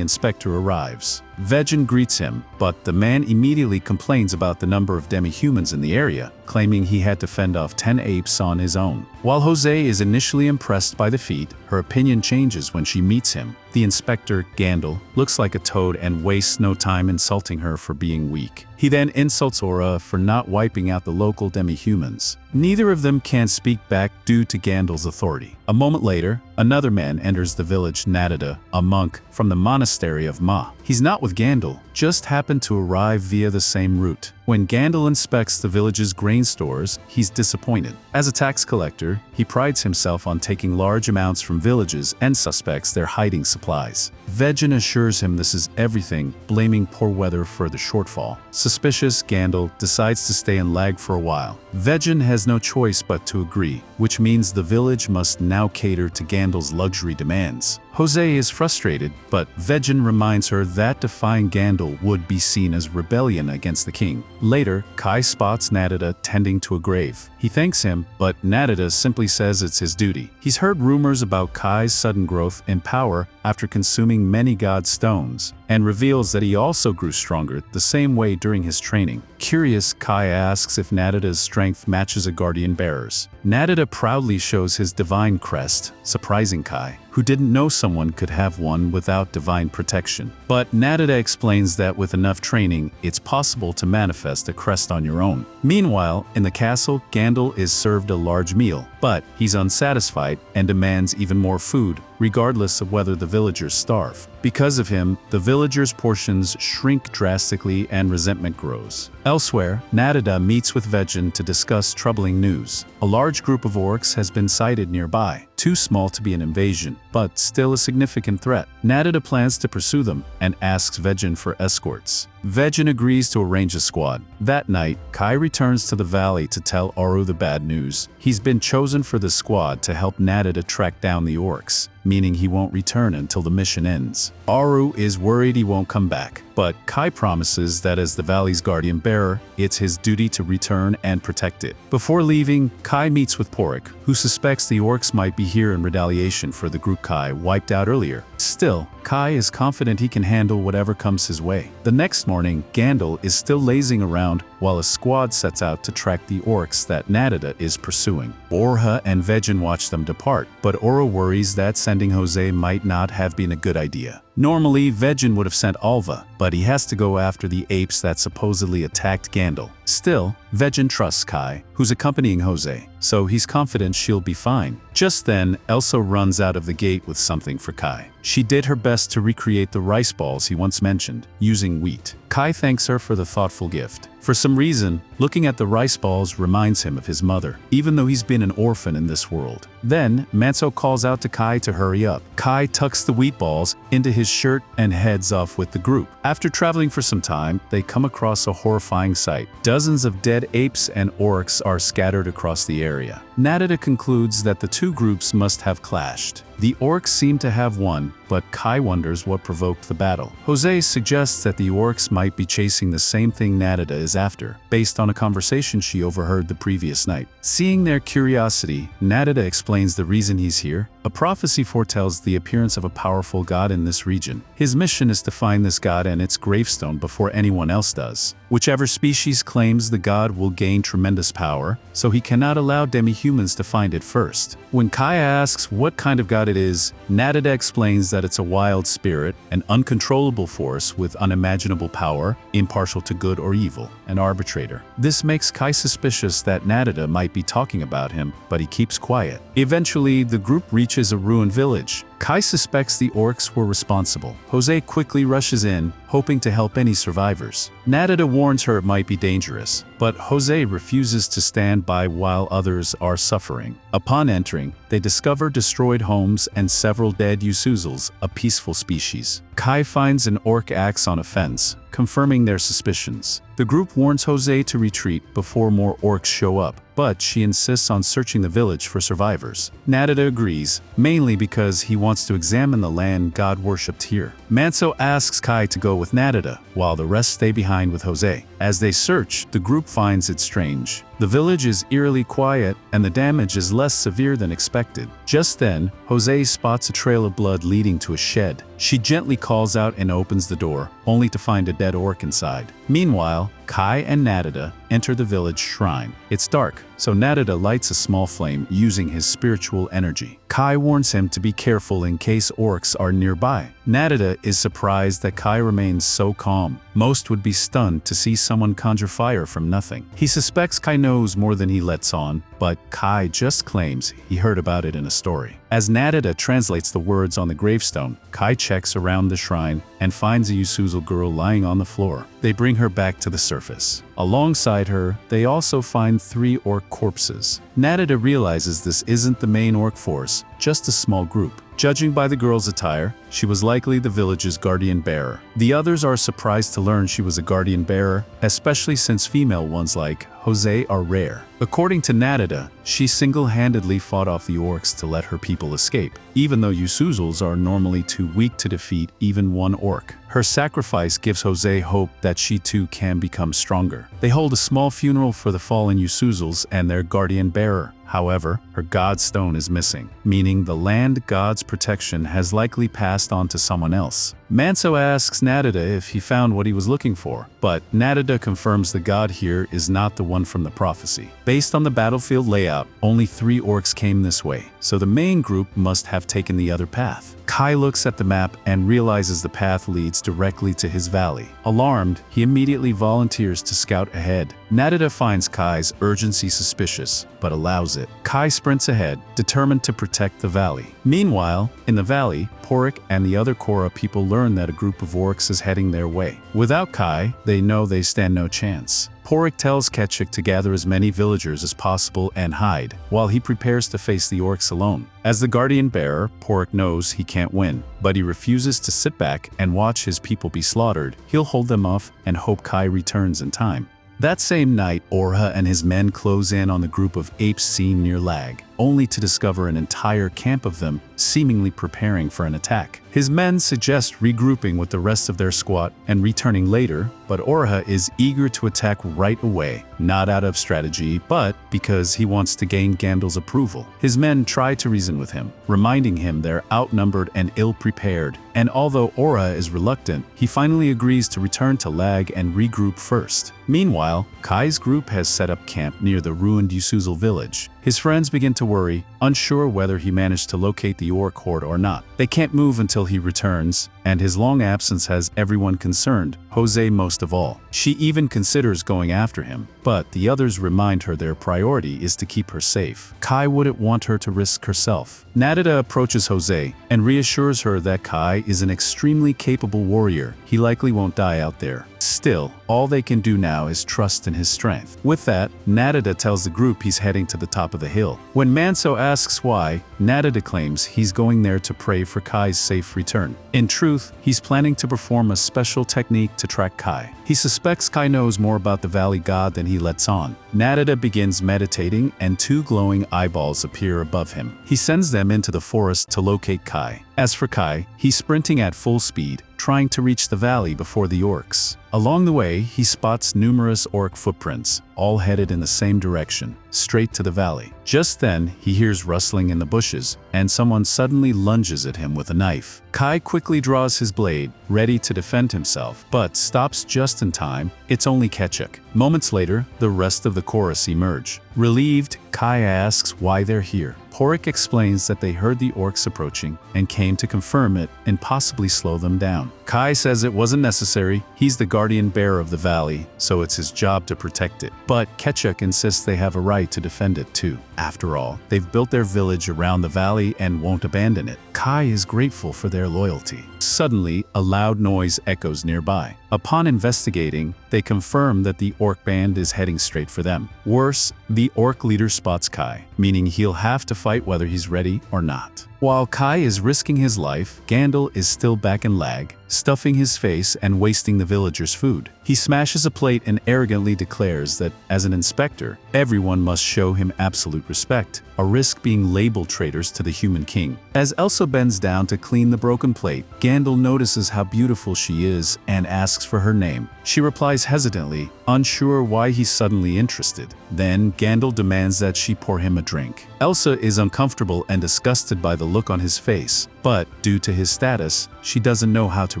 inspector arrives. Vejin greets him, but the man immediately complains about the number of demi-humans in the area, claiming he had to fend off 10 apes on his own. While Jose is initially impressed by the feat, her opinion changes when she meets him. The inspector, Gandil, looks like a toad and wastes no time insulting her for being weak. He then insults Aura for not wiping out the local demi-humans. Neither of them can speak back due to Gandil's authority. A moment later, another man enters the village, Narada, a monk from the monastery of Ma. He's not with Gandil, just happened to arrive via the same route. When Gandil inspects the village's grain stores, he's disappointed. As a tax collector, he prides himself on taking large amounts from villages and suspects they're hiding supplies. Vejin assures him this is everything, blaming poor weather for the shortfall. Suspicious, Gandil decides to stay in Lag for a while. Vejin has no choice but to agree, which means the village must now cater to Gandil's luxury demands. Jose is frustrated, but Vejin reminds her that defying Gandil would be seen as rebellion against the king. Later, Kai spots Narada tending to a grave. He thanks him, but Narada simply says it's his duty. He's heard rumors about Kai's sudden growth in power after consuming many god stones, and reveals that he also grew stronger the same way during his training. Curious, Kai asks if Narada's strength matches a guardian bearer's. Narada proudly shows his divine crest, surprising Kai, who didn't know someone could have one without divine protection. But Narada explains that with enough training, it's possible to manifest a crest on your own. Meanwhile, in the castle, Gandil is served a large meal, but he's unsatisfied and demands even more food, regardless of whether the villagers starve. Because of him, the villagers' portions shrink drastically and resentment grows. Elsewhere, Narada meets with Vejin to discuss troubling news. A large group of orcs has been sighted nearby, too small to be an invasion, but still a significant threat. Narada plans to pursue them and asks Vejin for escorts. Vejin agrees to arrange a squad. That night, Kai returns to the valley to tell Aru the bad news. He's been chosen for the squad to help Narada track down the orcs, meaning he won't return until the mission ends. Aru is worried he won't come back, but Kai promises that as the valley's guardian bearer, it's his duty to return and protect it. Before leaving, Kai meets with Porik, who suspects the orcs might be here in retaliation for the group Kai wiped out earlier. Still, Kai is confident he can handle whatever comes his way. The next morning, Gandil is still lazing around while a squad sets out to track the orcs that Narada is pursuing. Orha and Vejin watch them depart, but Ora worries that sending Jose might not have been a good idea. Normally, Vejin would have sent Alva, but he has to go after the apes that supposedly attacked Gandil. Still, Vejin trusts Kai, who's accompanying Jose, so he's confident she'll be fine. Just then, Elsa runs out of the gate with something for Kai. She did her best to recreate the rice balls he once mentioned, using wheat. Kai thanks her for the thoughtful gift. For some reason, looking at the rice balls reminds him of his mother, even though he's been an orphan in this world. Then, Manso calls out to Kai to hurry up. Kai tucks the wheat balls into his shirt and heads off with the group. After traveling for some time, they come across a horrifying sight. Dozens of dead apes and orcs are scattered across the area. Narita concludes that the two groups must have clashed. The orcs seem to have won, but Kai wonders what provoked the battle. Jose suggests that the orcs might be chasing the same thing Narita is after, based on a conversation she overheard the previous night. Seeing their curiosity, Narita explains the reason he's here. A prophecy foretells the appearance of a powerful god in this region. His mission is to find this god and its gravestone before anyone else does. Whichever species claims the god will gain tremendous power, so he cannot allow demi-humans to find it first. When Kai asks what kind of god it is, Narita explains that it's a wild spirit, an uncontrollable force with unimaginable power, impartial to good or evil, an arbitrator. This makes Kai suspicious that Narita might be talking about him, but he keeps quiet. Eventually, the group reaches a ruined village. Kai suspects the orcs were responsible. Jose quickly rushes in, hoping to help any survivors. Narita warns her it might be dangerous, but Jose refuses to stand by while others are suffering. Upon entering, they discover destroyed homes and several dead Yusuzels, a peaceful species. Kai finds an orc axe on a fence, confirming their suspicions. The group warns Jose to retreat before more orcs show up, but she insists on searching the village for survivors. Narita agrees, mainly because he wants to examine the land God worshipped here. Manso asks Kai to go with Narita, while the rest stay behind with Jose. As they search, the group finds it strange. The village is eerily quiet, and the damage is less severe than expected. Just then, Jose spots a trail of blood leading to a shed. She gently calls out and opens the door, only to find a dead orc inside. Meanwhile, Kai and Narita enter the village shrine. It's dark, so Narita lights a small flame using his spiritual energy. Kai warns him to be careful in case orcs are nearby. Narita is surprised that Kai remains so calm. Most would be stunned to see someone conjure fire from nothing. He suspects Kai knows more than he lets on, but Kai just claims he heard about it in a story. As Narita translates the words on the gravestone, Kai checks around the shrine and finds a Yusuzel girl lying on the floor. They bring her back to the surface. Alongside her, they also find 3 orc corpses. Narita realizes this isn't the main orc force, just a small group. Judging by the girl's attire, she was likely the village's guardian bearer. The others are surprised to learn she was a guardian bearer, especially since female ones like Jose are rare. According to Narita, she single-handedly fought off the orcs to let her people escape, even though Yusuzels are normally too weak to defeat even one orc. Her sacrifice gives Jose hope that she too can become stronger. They hold a small funeral for the fallen Yusuzels and their guardian bearer. However, her god stone is missing, meaning the land god's protection has likely passed on to someone else. Manso asks Narita if he found what he was looking for, but Narita confirms the god here is not the one from the prophecy. Based on the battlefield layout, only 3 orcs came this way, so the main group must have taken the other path. Kai looks at the map and realizes the path leads directly to his valley. Alarmed, he immediately volunteers to scout ahead. Narita finds Kai's urgency suspicious, but allows it. Kai sprints ahead, determined to protect the valley. Meanwhile, in the valley, Porik and the other Korra people learn that a group of orcs is heading their way. Without Kai, they know they stand no chance. Porik tells Ketchik to gather as many villagers as possible and hide, while he prepares to face the orcs alone. As the guardian bearer, Porik knows he can't win, but he refuses to sit back and watch his people be slaughtered. He'll hold them off and hope Kai returns in time. That same night, Orha and his men close in on the group of apes seen near Lag, only to discover an entire camp of them seemingly preparing for an attack. His men suggest regrouping with the rest of their squad and returning later, but Orha is eager to attack right away, not out of strategy, but because he wants to gain Gandalf's approval. His men try to reason with him, reminding him they're outnumbered and ill-prepared, and although Orha is reluctant, he finally agrees to return to Lag and regroup first. Meanwhile, Kai's group has set up camp near the ruined Yusuzel village. His friends begin to worry, unsure whether he managed to locate the orc horde or not. They can't move until he returns, and his long absence has everyone concerned, Jose most of all. She even considers going after him, but the others remind her their priority is to keep her safe. Kai wouldn't want her to risk herself. Narita approaches Jose and reassures her that Kai is an extremely capable warrior. he likely won't die out there. Still, all they can do now is trust in his strength. With that, Narita tells the group he's heading to the top of the hill. When Manso asks why, Narita claims he's going there to pray for Kai's safe return. In truth, he's planning to perform a special technique to track Kai. He suspects Kai knows more about the Valley God than he lets on. Narita begins meditating and two glowing eyeballs appear above him. He sends them into the forest to locate Kai. As for Kai, he's sprinting at full speed, trying to reach the valley before the orcs. Along the way, he spots numerous orc footprints, all headed in the same direction, straight to the valley. Just then, he hears rustling in the bushes, and someone suddenly lunges at him with a knife. Kai quickly draws his blade, ready to defend himself, but stops just in time. It's only Ketchuk. Moments later, the rest of the chorus emerge. Relieved, Kai asks why they're here. Porrick explains that they heard the orcs approaching and came to confirm it and possibly slow them down. Kai says it wasn't necessary, he's the guardian bearer of the valley, so it's his job to protect it. But Ketchuk insists they have a right to defend it too. After all, they've built their village around the valley and won't abandon it. Kai is grateful for their loyalty. Suddenly, a loud noise echoes nearby. Upon investigating, they confirm that the orc band is heading straight for them. Worse, the orc leader spots Kai, meaning he'll have to fight whether he's ready or not. While Kai is risking his life, Gandalf is still back in lag, stuffing his face and wasting the villagers' food. He smashes a plate and arrogantly declares that, as an inspector, everyone must show him absolute respect, a risk being labeled traitors to the human king. As Elsa bends down to clean the broken plate, Gandalf notices how beautiful she is and asks for her name. She replies hesitantly, unsure why he's suddenly interested. Then Gandalf demands that she pour him a drink. Elsa is uncomfortable and disgusted by the look on his face, but due to his status, she doesn't know how to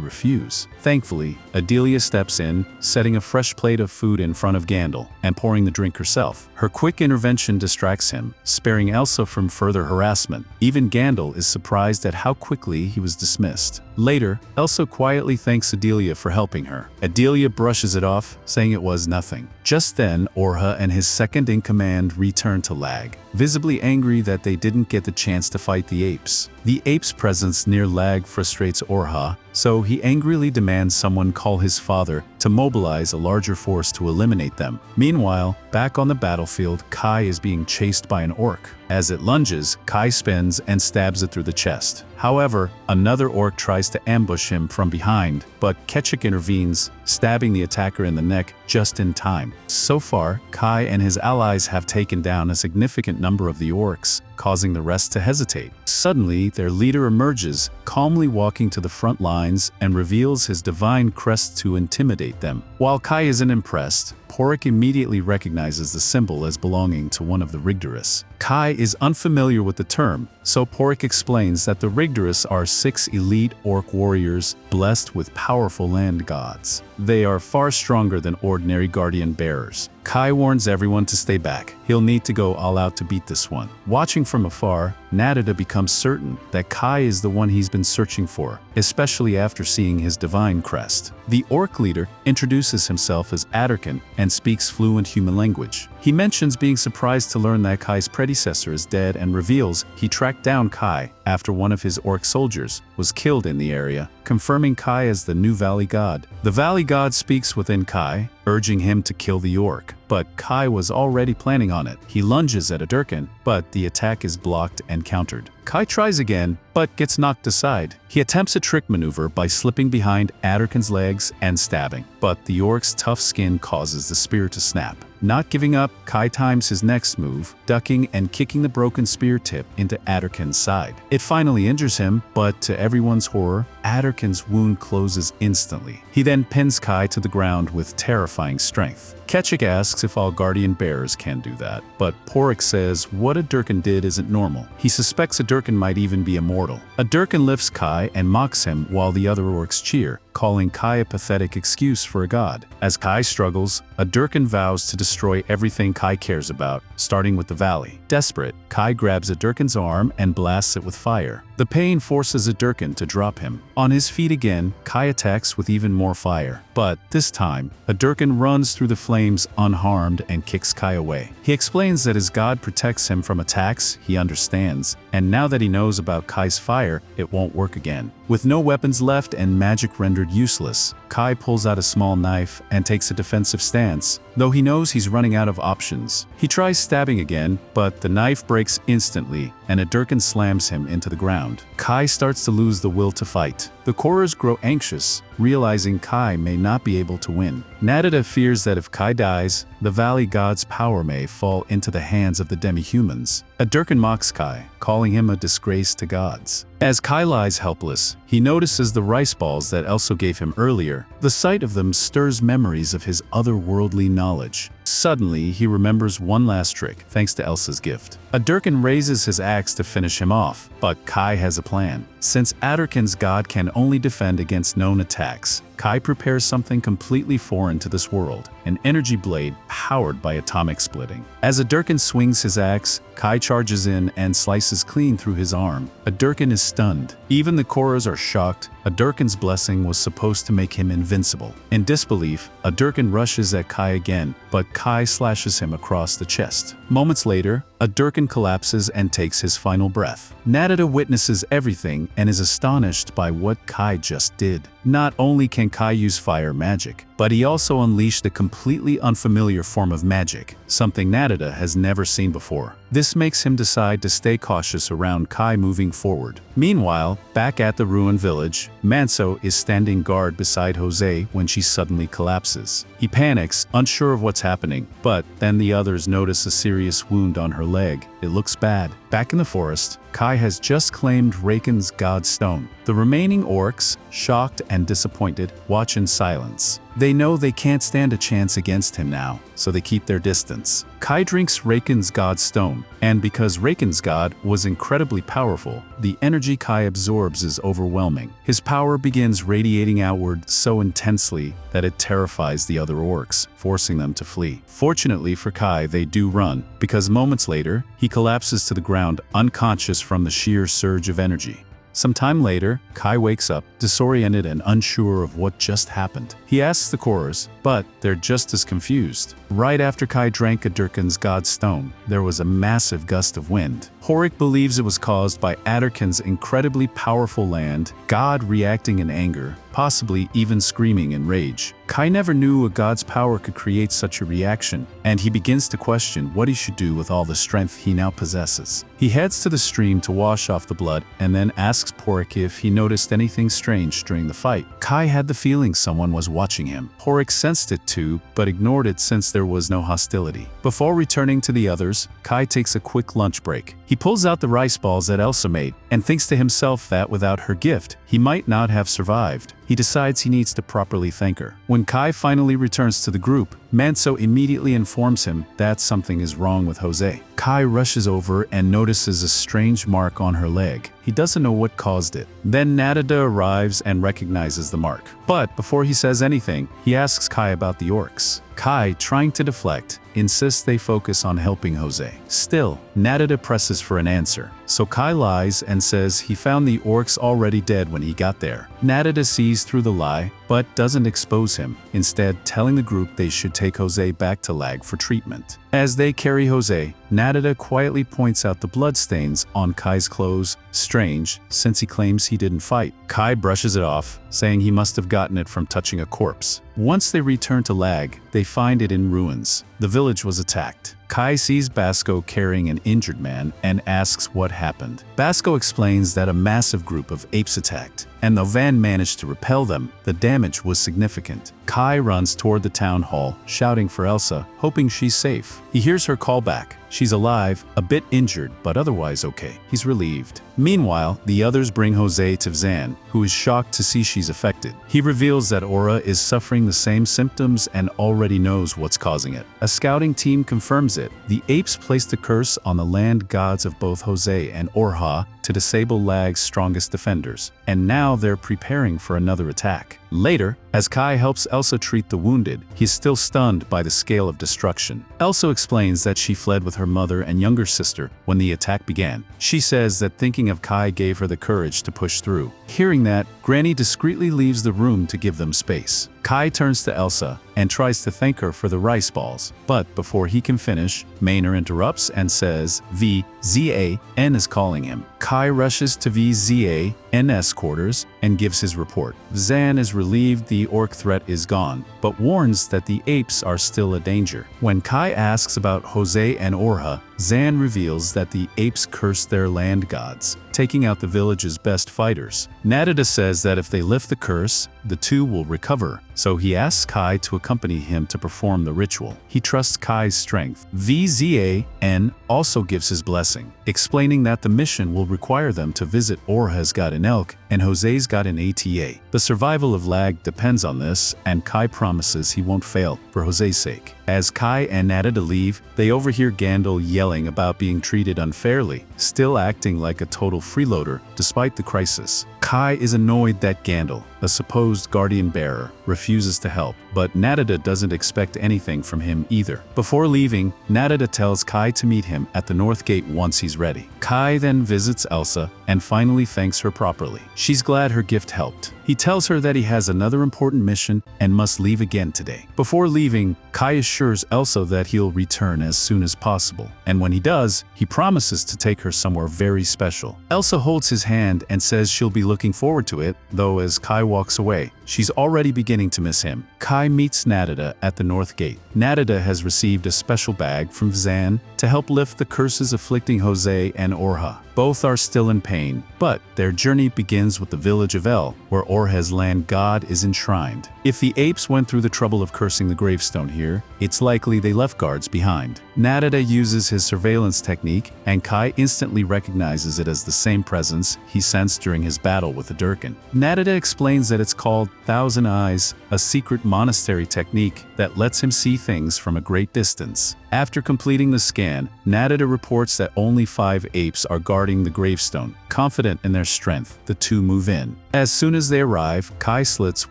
refuse. Thankfully, Adelia steps in, setting a fresh plate of food in front of Gandalf and pouring the drink herself. Her quick intervention distracts him, sparing Elsa from further harassment. Even Gandalf is surprised at how quickly he was dismissed. Later, Elsa quietly thanks Adelia for helping her. Adelia brushes it off, saying it was nothing. Just then, Orha and his second-in-command return to Lag, visibly angry that they didn't get the chance to fight the apes. The apes' presence near Lag frustrates Orha, so he angrily demands someone call his father to mobilize a larger force to eliminate them. Meanwhile, back on the battlefield, Kai is being chased by an orc. As it lunges, Kai spins and stabs it through the chest. However, another orc tries to ambush him from behind, but Ketchuk intervenes, stabbing the attacker in the neck just in time. So far, Kai and his allies have taken down a significant number of the orcs, causing the rest to hesitate. Suddenly, their leader emerges, calmly walking to the front lines and reveals his divine crest to intimidate them. While Kai isn't impressed, Porrick immediately recognizes the symbol as belonging to one of the Rigdorous. Kai is unfamiliar with the term, so Porrick explains that the Rigdorous are 6 elite orc warriors blessed with powerful land gods. They are far stronger than ordinary guardian bearers. Kai warns everyone to stay back. He'll need to go all out to beat this one. Watching from afar, Narita becomes certain that Kai is the one he's been searching for, especially after seeing his divine crest. The orc leader introduces himself as Adderkin and speaks fluent human language. He mentions being surprised to learn that Kai's predecessor is dead and reveals he tracked down Kai after one of his orc soldiers was killed in the area, confirming Kai as the new Valley God. The Valley God speaks within Kai, urging him to kill the orc, but Kai was already planning on it. He lunges at Adderkin, but the attack is blocked and countered. Kai tries again, but gets knocked aside. He attempts a trick maneuver by slipping behind Adderkin's legs and stabbing, but the orc's tough skin causes the spear to snap. Not giving up, Kai times his next move, ducking and kicking the broken spear tip into Adderkin's side. It finally injures him, but to everyone's horror, Adderkin's wound closes instantly. He then pins Kai to the ground with terrifying strength. Ketchuk asks if all guardian bearers can do that, but Porrick says what Adderkin did isn't normal. He suspects Adderkin might even be immortal. Adderkin lifts Kai and mocks him while the other orcs cheer, calling Kai a pathetic excuse for a god. As Kai struggles, Adderkin vows to destroy everything Kai cares about, starting with the valley. Desperate, Kai grabs Adderkin's arm and blasts it with fire. The pain forces Adderkin to drop him. On his feet again, Kai attacks with even more fire. But this time, Adderkin runs through the flames claims unharmed and kicks Kai away. He explains that his god protects him from attacks he understands, and now that he knows about Kai's fire, it won't work again. With no weapons left and magic rendered useless, Kai pulls out a small knife and takes a defensive stance, though he knows he's running out of options. He tries stabbing again, but the knife breaks instantly, and a Durkin slams him into the ground. Kai starts to lose the will to fight. The Korras grow anxious, realizing Kai may not be able to win. Narita fears that if Kai dies, the Valley God's power may fall into the hands of the demi-humans. A Durkin mocks Kai, calling him a disgrace to gods. As Kai lies helpless, he notices the rice balls that Elsa gave him earlier. The sight of them stirs memories of his otherworldly knowledge. Suddenly, he remembers one last trick, thanks to Elsa's gift. A Durkin raises his axe to finish him off, but Kai has a plan. Since Adurkin's god can only defend against known attacks, Kai prepares something completely foreign to this world, an energy blade powered by atomic splitting. As a Durkin swings his axe, Kai charges in and slices clean through his arm. A Durkin is stunned. Even the Korras are shocked. A Durkin's blessing was supposed to make him invincible. In disbelief, a Durkin rushes at Kai again, but Kai slashes him across the chest. Moments later, a Durkin collapses and takes his final breath. Narita witnesses everything and is astonished by what Kai just did. Not only can Kai use fire magic, but he also unleashed a completely unfamiliar form of magic, something Narita has never seen before. This makes him decide to stay cautious around Kai moving forward. Meanwhile, back at the ruined village, Manso is standing guard beside Jose when she suddenly collapses. He panics, unsure of what's happening, but then the others notice a serious wound on her leg. It looks bad. Back in the forest, Kai has just claimed Raken's god stone. The remaining orcs, shocked and disappointed, watch in silence. They know they can't stand a chance against him now, so they keep their distance. Kai drinks Raken's god stone, and because Raken's god was incredibly powerful, the energy Kai absorbs is overwhelming. His power begins radiating outward so intensely that it terrifies the other orcs, forcing them to flee. Fortunately for Kai, they do run, because moments later, he collapses to the ground unconscious from the sheer surge of energy. Some time later, Kai wakes up, disoriented and unsure of what just happened. He asks the Korras, but they're just as confused. Right after Kai drank a Durkin's god stone, there was a massive gust of wind. Horik believes it was caused by Adurkin's incredibly powerful land, god reacting in anger, possibly even screaming in rage. Kai never knew a god's power could create such a reaction, and he begins to question what he should do with all the strength he now possesses. He heads to the stream to wash off the blood and then asks Horik if he noticed anything strange during the fight. Kai had the feeling someone was watching him. Horik sensed it too, but ignored it since there was no hostility. Before returning to the others, Kai takes a quick lunch break. He pulls out the rice balls that Elsa made and thinks to himself that without her gift, he might not have survived. He decides he needs to properly thank her. When Kai finally returns to the group, Manso immediately informs him that something is wrong with Jose. Kai rushes over and notices a strange mark on her leg. He doesn't know what caused it. Then Narita arrives and recognizes the mark. But before he says anything, he asks Kai about the orcs. Kai, trying to deflect, insists they focus on helping Jose. Still, Narita presses for an answer. So Kai lies and says he found the orcs already dead when he got there. Narita sees through the lie, but doesn't expose him, instead telling the group they should take Jose back to Lag for treatment. As they carry Jose, Narita quietly points out the bloodstains on Kai's clothes, strange, since he claims he didn't fight. Kai brushes it off, saying he must have gotten it from touching a corpse. Once they return to Lag, they find it in ruins. The village was attacked. Kai sees Basco carrying an injured man and asks what happened. Basco explains that a massive group of apes attacked, and though Van managed to repel them, the damage was significant. Kai runs toward the town hall, shouting for Elsa, hoping she's safe. He hears her call back. She's alive, a bit injured, but otherwise okay. He's relieved. Meanwhile, the others bring Jose to Zan, who is shocked to see she's affected. He reveals that Aura is suffering the same symptoms and already knows what's causing it. A scouting team confirms it. The apes placed a curse on the land gods of both Jose and Orha to disable Lag's strongest defenders, and now they're preparing for another attack. Later, as Kai helps Elsa treat the wounded, he's still stunned by the scale of destruction. Elsa explains that she fled with her mother and younger sister when the attack began. She says that thinking of Kai gave her the courage to push through. Hearing that, Granny discreetly leaves the room to give them space. Kai turns to Elsa and tries to thank her for the rice balls, but before he can finish, Maynard interrupts and says VZAN is calling him. Kai rushes to VZAN's quarters and gives his report. Zan is relieved the orc threat is gone, but warns that the apes are still a danger. When Kai asks about Jose and Orha, Zan reveals that the apes cursed their land gods, taking out the village's best fighters. Narita says that if they lift the curse, the two will recover, so he asks Kai to accompany him to perform the ritual. He trusts Kai's strength. VZAN also gives his blessing, explaining that the mission will require them to visit Orha's god in Elk and Jose's god in ATA. The survival of Lag depends on this, and Kai promises he won't fail for Jose's sake. As Kai and Narita leave, they overhear Gandalf yelling about being treated unfairly, still acting like a total freeloader despite the crisis. Kai is annoyed that Gandalf, a supposed guardian bearer, refuses to help, but Narita doesn't expect anything from him either. Before leaving, Narita tells Kai to meet him at the North Gate once he's ready. Kai then visits Elsa and finally thanks her properly. She's glad her gift helped. He tells her that he has another important mission and must leave again today. Before leaving, Kai assures Elsa that he'll return as soon as possible, and when he does, he promises to take her somewhere very special. Elsa holds his hand and says she'll be looking forward to it, though as Kai walks away, she's already beginning to miss him. Kai meets Narita at the North Gate. Narita has received a special bag from Zan to help lift the curses afflicting Jose and Orha. Both are still in pain, but their journey begins with the village of El, where Orha's land god is enshrined. If the apes went through the trouble of cursing the gravestone here, it's likely they left guards behind. Narita uses his surveillance technique, and Kai instantly recognizes it as the same presence he sensed during his battle with the Durkin. Narita explains that it's called Thousand Eyes, a secret monastery technique that lets him see things from a great distance. After completing the scan, Narita reports that only 5 apes are guarding the gravestone. Confident in their strength, the two move in. As soon as they arrive, Kai slits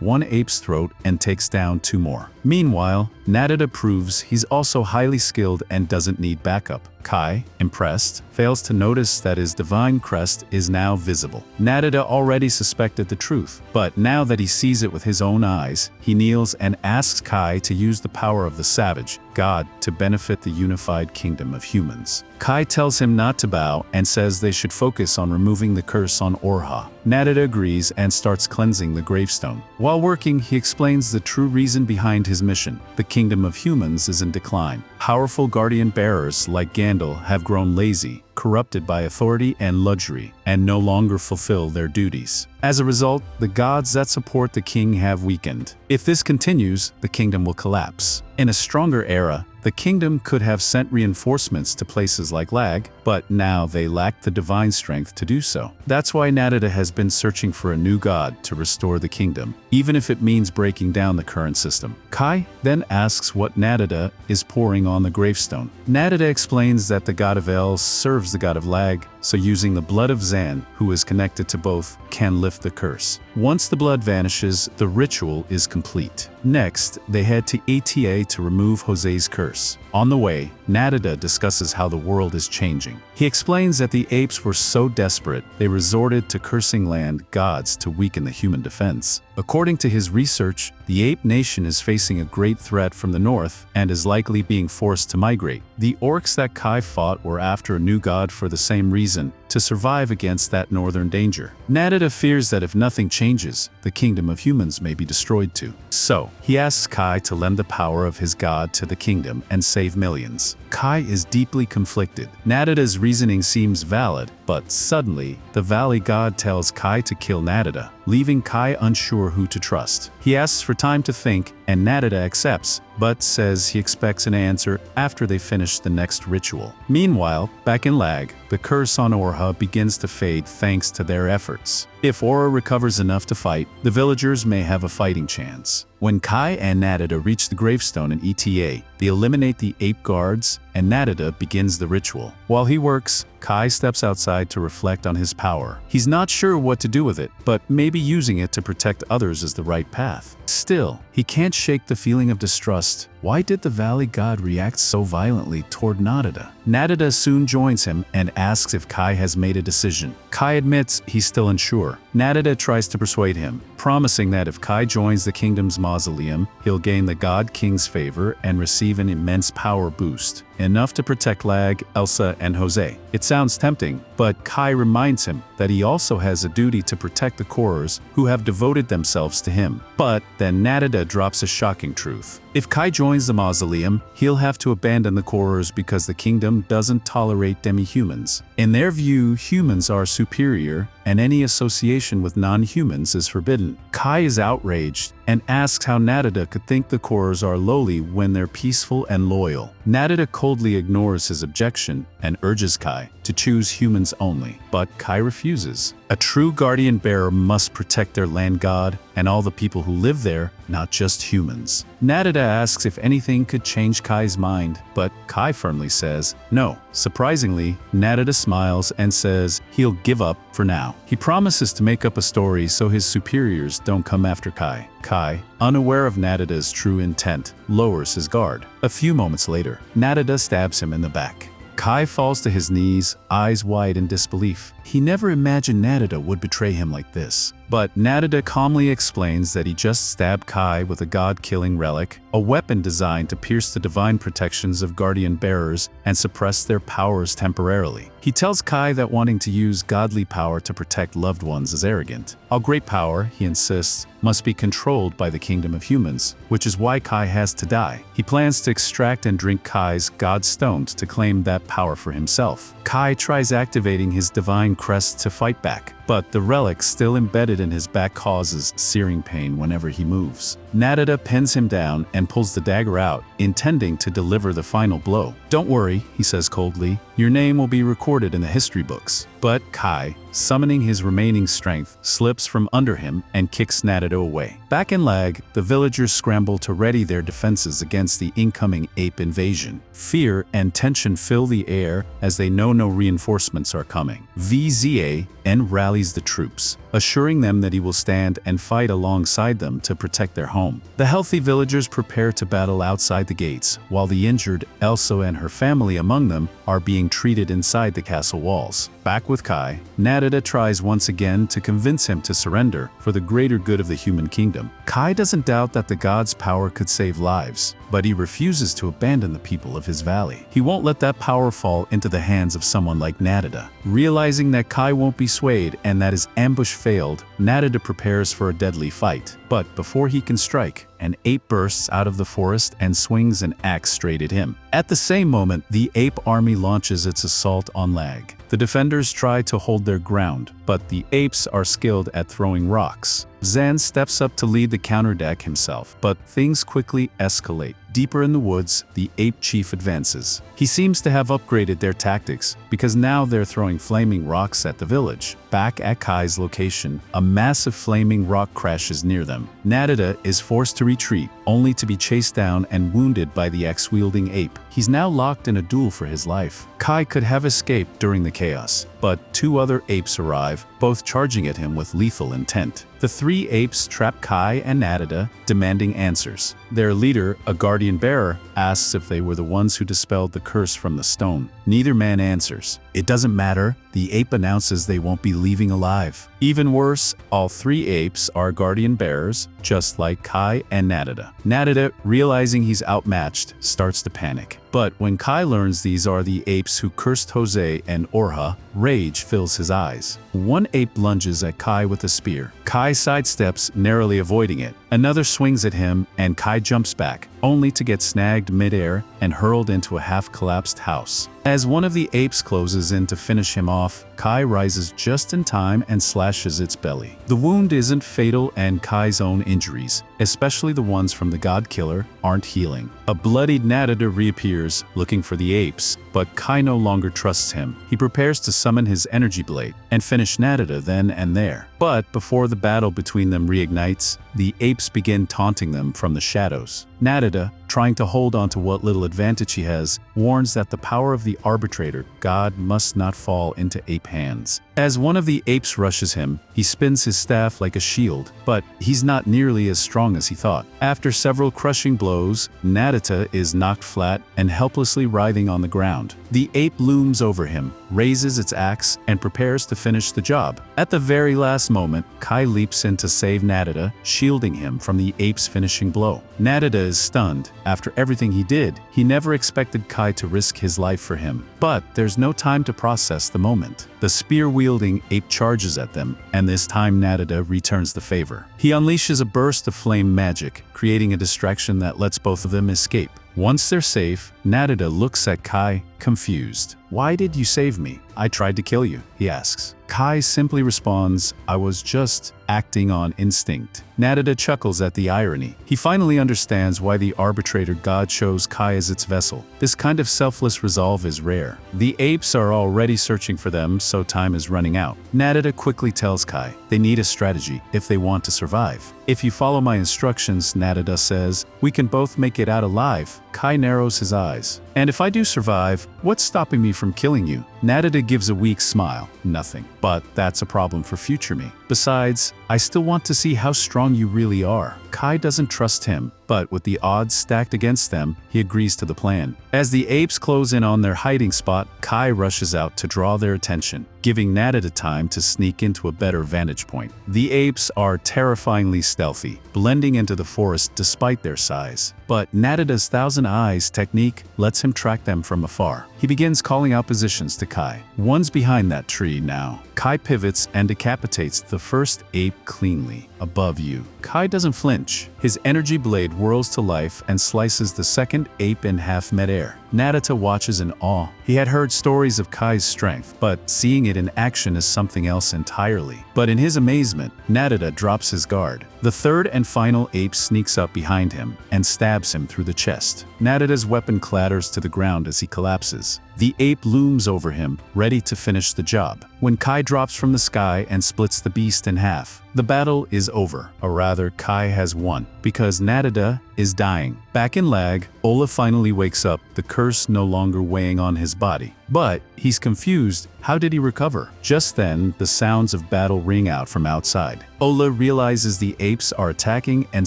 one ape's throat and takes down 2 more. Meanwhile, Narita proves he's also highly skilled and doesn't need backup. Kai, impressed, fails to notice that his divine crest is now visible. Narita already suspected the truth, but now that he sees it with his own eyes, he kneels and asks Kai to use the power of the savage god to benefit the unified kingdom of humans. Kai tells him not to bow and says they should focus on removing the curse on Orha. Narita agrees and starts cleansing the gravestone. While working, he explains the true reason behind his mission. The kingdom of humans is in decline. Powerful guardian bearers like Gandalf have grown lazy, corrupted by authority and luxury, and no longer fulfill their duties. As a result, the gods that support the king have weakened. If this continues, the kingdom will collapse. In a stronger era, the kingdom could have sent reinforcements to places like Lag, but now they lack the divine strength to do so. That's why Narita has been searching for a new god to restore the kingdom, even if it means breaking down the current system. Kai then asks what Narita is pouring on the gravestone. Narita explains that the god of El serves the god of Lag, so using the blood of Zan, who is connected to both, can lift the curse. Once the blood vanishes, the ritual is complete. Next, they head to ATA to remove Jose's curse. On the way, Narita discusses how the world is changing. He explains that the apes were so desperate, they resorted to cursing land gods to weaken the human defense. According to his research, the ape nation is facing a great threat from the north and is likely being forced to migrate. The orcs that Kai fought were after a new god for the same reason, to survive against that northern danger. Narita fears that if nothing changes, the kingdom of humans may be destroyed too. So, he asks Kai to lend the power of his god to the kingdom and save millions. Kai is deeply conflicted. Narita's reasoning seems valid, but suddenly, the Valley God tells Kai to kill Narita, leaving Kai unsure who to trust. He asks for time to think, and Narita accepts, but says he expects an answer after they finish the next ritual. Meanwhile, back in Lag, the curse on Orha begins to fade thanks to their efforts. If Orha recovers enough to fight, the villagers may have a fighting chance. When Kai and Narita reach the gravestone in ETA, they eliminate the ape guards, and Narita begins the ritual. While he works, Kai steps outside to reflect on his power. He's not sure what to do with it, but maybe using it to protect others is the right path. Still, he He can't shake the feeling of distrust. Why did the Valley God react so violently toward Narada? Narada soon joins him and asks if Kai has made a decision. Kai admits he's still unsure. Narada tries to persuade him, promising that if Kai joins the kingdom's mausoleum, he'll gain the God King's favor and receive an immense power boost, enough to protect Lag, Elsa, and Jose. It sounds tempting, but Kai reminds him that he also has a duty to protect the Korors who have devoted themselves to him. But then Narada drops a shocking truth. If Kai joins the mausoleum, he'll have to abandon the Korors because the kingdom doesn't tolerate demi-humans. In their view, humans are superior, and any association with non-humans is forbidden. Kai is outraged and asks how Narada could think the Korors are lowly when they're peaceful and loyal. Narada coldly ignores his objection and urges Kai to choose humans only, but Kai refuses. A true guardian bearer must protect their land god and all the people who live there, not just humans. Narada asks if anything could change Kai's mind, but Kai firmly says no. Surprisingly, Narada smiles and says he'll give up for now. He promises to make up a story so his superiors don't come after Kai. Kai, unaware of Narada's true intent, lowers his guard. A few moments later, Narada stabs him in the back. Kai falls to his knees, eyes wide in disbelief. He never imagined Narada would betray him like this. But Narada calmly explains that he just stabbed Kai with a god-killing relic, a weapon designed to pierce the divine protections of guardian bearers and suppress their powers temporarily. He tells Kai that wanting to use godly power to protect loved ones is arrogant. All great power, he insists, must be controlled by the kingdom of humans, which is why Kai has to die. He plans to extract and drink Kai's god stones to claim that power for himself. Kai tries activating his divine crest to fight back, but the relic still embedded in his back causes searing pain whenever he moves. Narada pins him down and pulls the dagger out, intending to deliver the final blow. "Don't worry," he says coldly, "your name will be recorded in the history books." But Kai, summoning his remaining strength, slips from under him and kicks Narada away. Back in Lag, the villagers scramble to ready their defenses against the incoming ape invasion. Fear and tension fill the air as they know no reinforcements are coming. VZAN rallies the troops, assuring them that he will stand and fight alongside them to protect their home. The healthy villagers prepare to battle outside the gates, while the injured, Elsa and her family among them, are being treated inside the castle walls. Back with Kai, Narada tries once again to convince him to surrender for the greater good of the human kingdom. Kai doesn't doubt that the god's power could save lives, but he refuses to abandon the people of his valley. He won't let that power fall into the hands of someone like Narada. Realizing that Kai won't be swayed and that his ambush failed, Narada prepares for a deadly fight. But before he can strike, an ape bursts out of the forest and swings an axe straight at him. At the same moment, the ape army launches its assault on Lag. The defenders try to hold their ground, but the apes are skilled at throwing rocks. Zan steps up to lead the counterattack himself, but things quickly escalate. Deeper in the woods, the ape chief advances. He seems to have upgraded their tactics, because now they're throwing flaming rocks at the village. Back at Kai's location, a massive flaming rock crashes near them. Narada is forced to retreat, only to be chased down and wounded by the axe-wielding ape. He's now locked in a duel for his life. Kai could have escaped during the chaos, but two other apes arrive, both charging at him with lethal intent. The three apes trap Kai and Narada, demanding answers. Their leader, a guardian bearer, asks if they were the ones who dispelled the curse from the stone. Neither man answers. It doesn't matter. The ape announces they won't be leaving alive. Even worse, all three apes are guardian bearers, just like Kai and Narada. Narada, realizing he's outmatched, starts to panic. But when Kai learns these are the apes who cursed Jose and Orha, rage fills his eyes. One ape lunges at Kai with a spear. Kai sidesteps, narrowly avoiding it. Another swings at him, and Kai jumps back, only to get snagged midair and hurled into a half-collapsed house. As one of the apes closes in to finish him off, Kai rises just in time and slashes its belly. The wound isn't fatal, and Kai's own injuries, especially the ones from the god killer, aren't healing. A bloodied Narada reappears, looking for the apes, but Kai no longer trusts him. He prepares to summon his energy blade and finish Narita then and there. But before the battle between them reignites, the apes begin taunting them from the shadows. Narita, trying to hold on to what little advantage he has, warns that the power of the arbitrator god must not fall into ape hands. As one of the apes rushes him, he spins his staff like a shield, but he's not nearly as strong as he thought. After several crushing blows, Narita is knocked flat and helplessly writhing on the ground. The ape looms over him, raises its axe, and prepares to finish the job. At the very last moment, Kai leaps in to save Narita, shielding him from the ape's finishing blow. Narita is stunned. After everything he did, he never expected Kai to risk his life for him. But there's no time to process the moment. The spear-wielding ape charges at them, and this time Narita returns the favor. He unleashes a burst of flame magic, creating a distraction that lets both of them escape. Once they're safe, Narita looks at Kai, confused. "Why did you save me? I tried to kill you," he asks. Kai simply responds, "I was just acting on instinct." Narita chuckles at the irony. He finally understands why the arbitrator god chose Kai as its vessel. This kind of selfless resolve is rare. The apes are already searching for them, so time is running out. Narita quickly tells Kai they need a strategy if they want to survive. "If you follow my instructions," Narita says, "we can both make it out alive." Kai narrows his eyes. "And if I do survive, what's stopping me from killing you?" Narita gives a weak smile. "Nothing. But that's a problem for future me. Besides, I still want to see how strong you really are." Kai doesn't trust him, but with the odds stacked against them, he agrees to the plan. As the apes close in on their hiding spot, Kai rushes out to draw their attention, giving Narita time to sneak into a better vantage point. The apes are terrifyingly stealthy, blending into the forest despite their size. But Narita's Thousand Eyes technique lets him track them from afar. He begins calling out positions to Kai. One's behind that tree now. Kai pivots and decapitates the first ape cleanly, above you. Kai doesn't flinch. His energy blade whirls to life and slices the second ape in half midair. Narita watches in awe. He had heard stories of Kai's strength, but seeing it in action is something else entirely. But in his amazement, Narita drops his guard. The third and final ape sneaks up behind him and stabs him through the chest. Narita's weapon clatters to the ground as he collapses. The ape looms over him, ready to finish the job. When Kai drops from the sky and splits the beast in half, the battle is over, or rather Kai has won, because Narita is dying. Back in Lag, Ola finally wakes up, the curse no longer weighing on his body. But he's confused. How did he recover? Just then, the sounds of battle ring out from outside. Ola realizes the apes are attacking and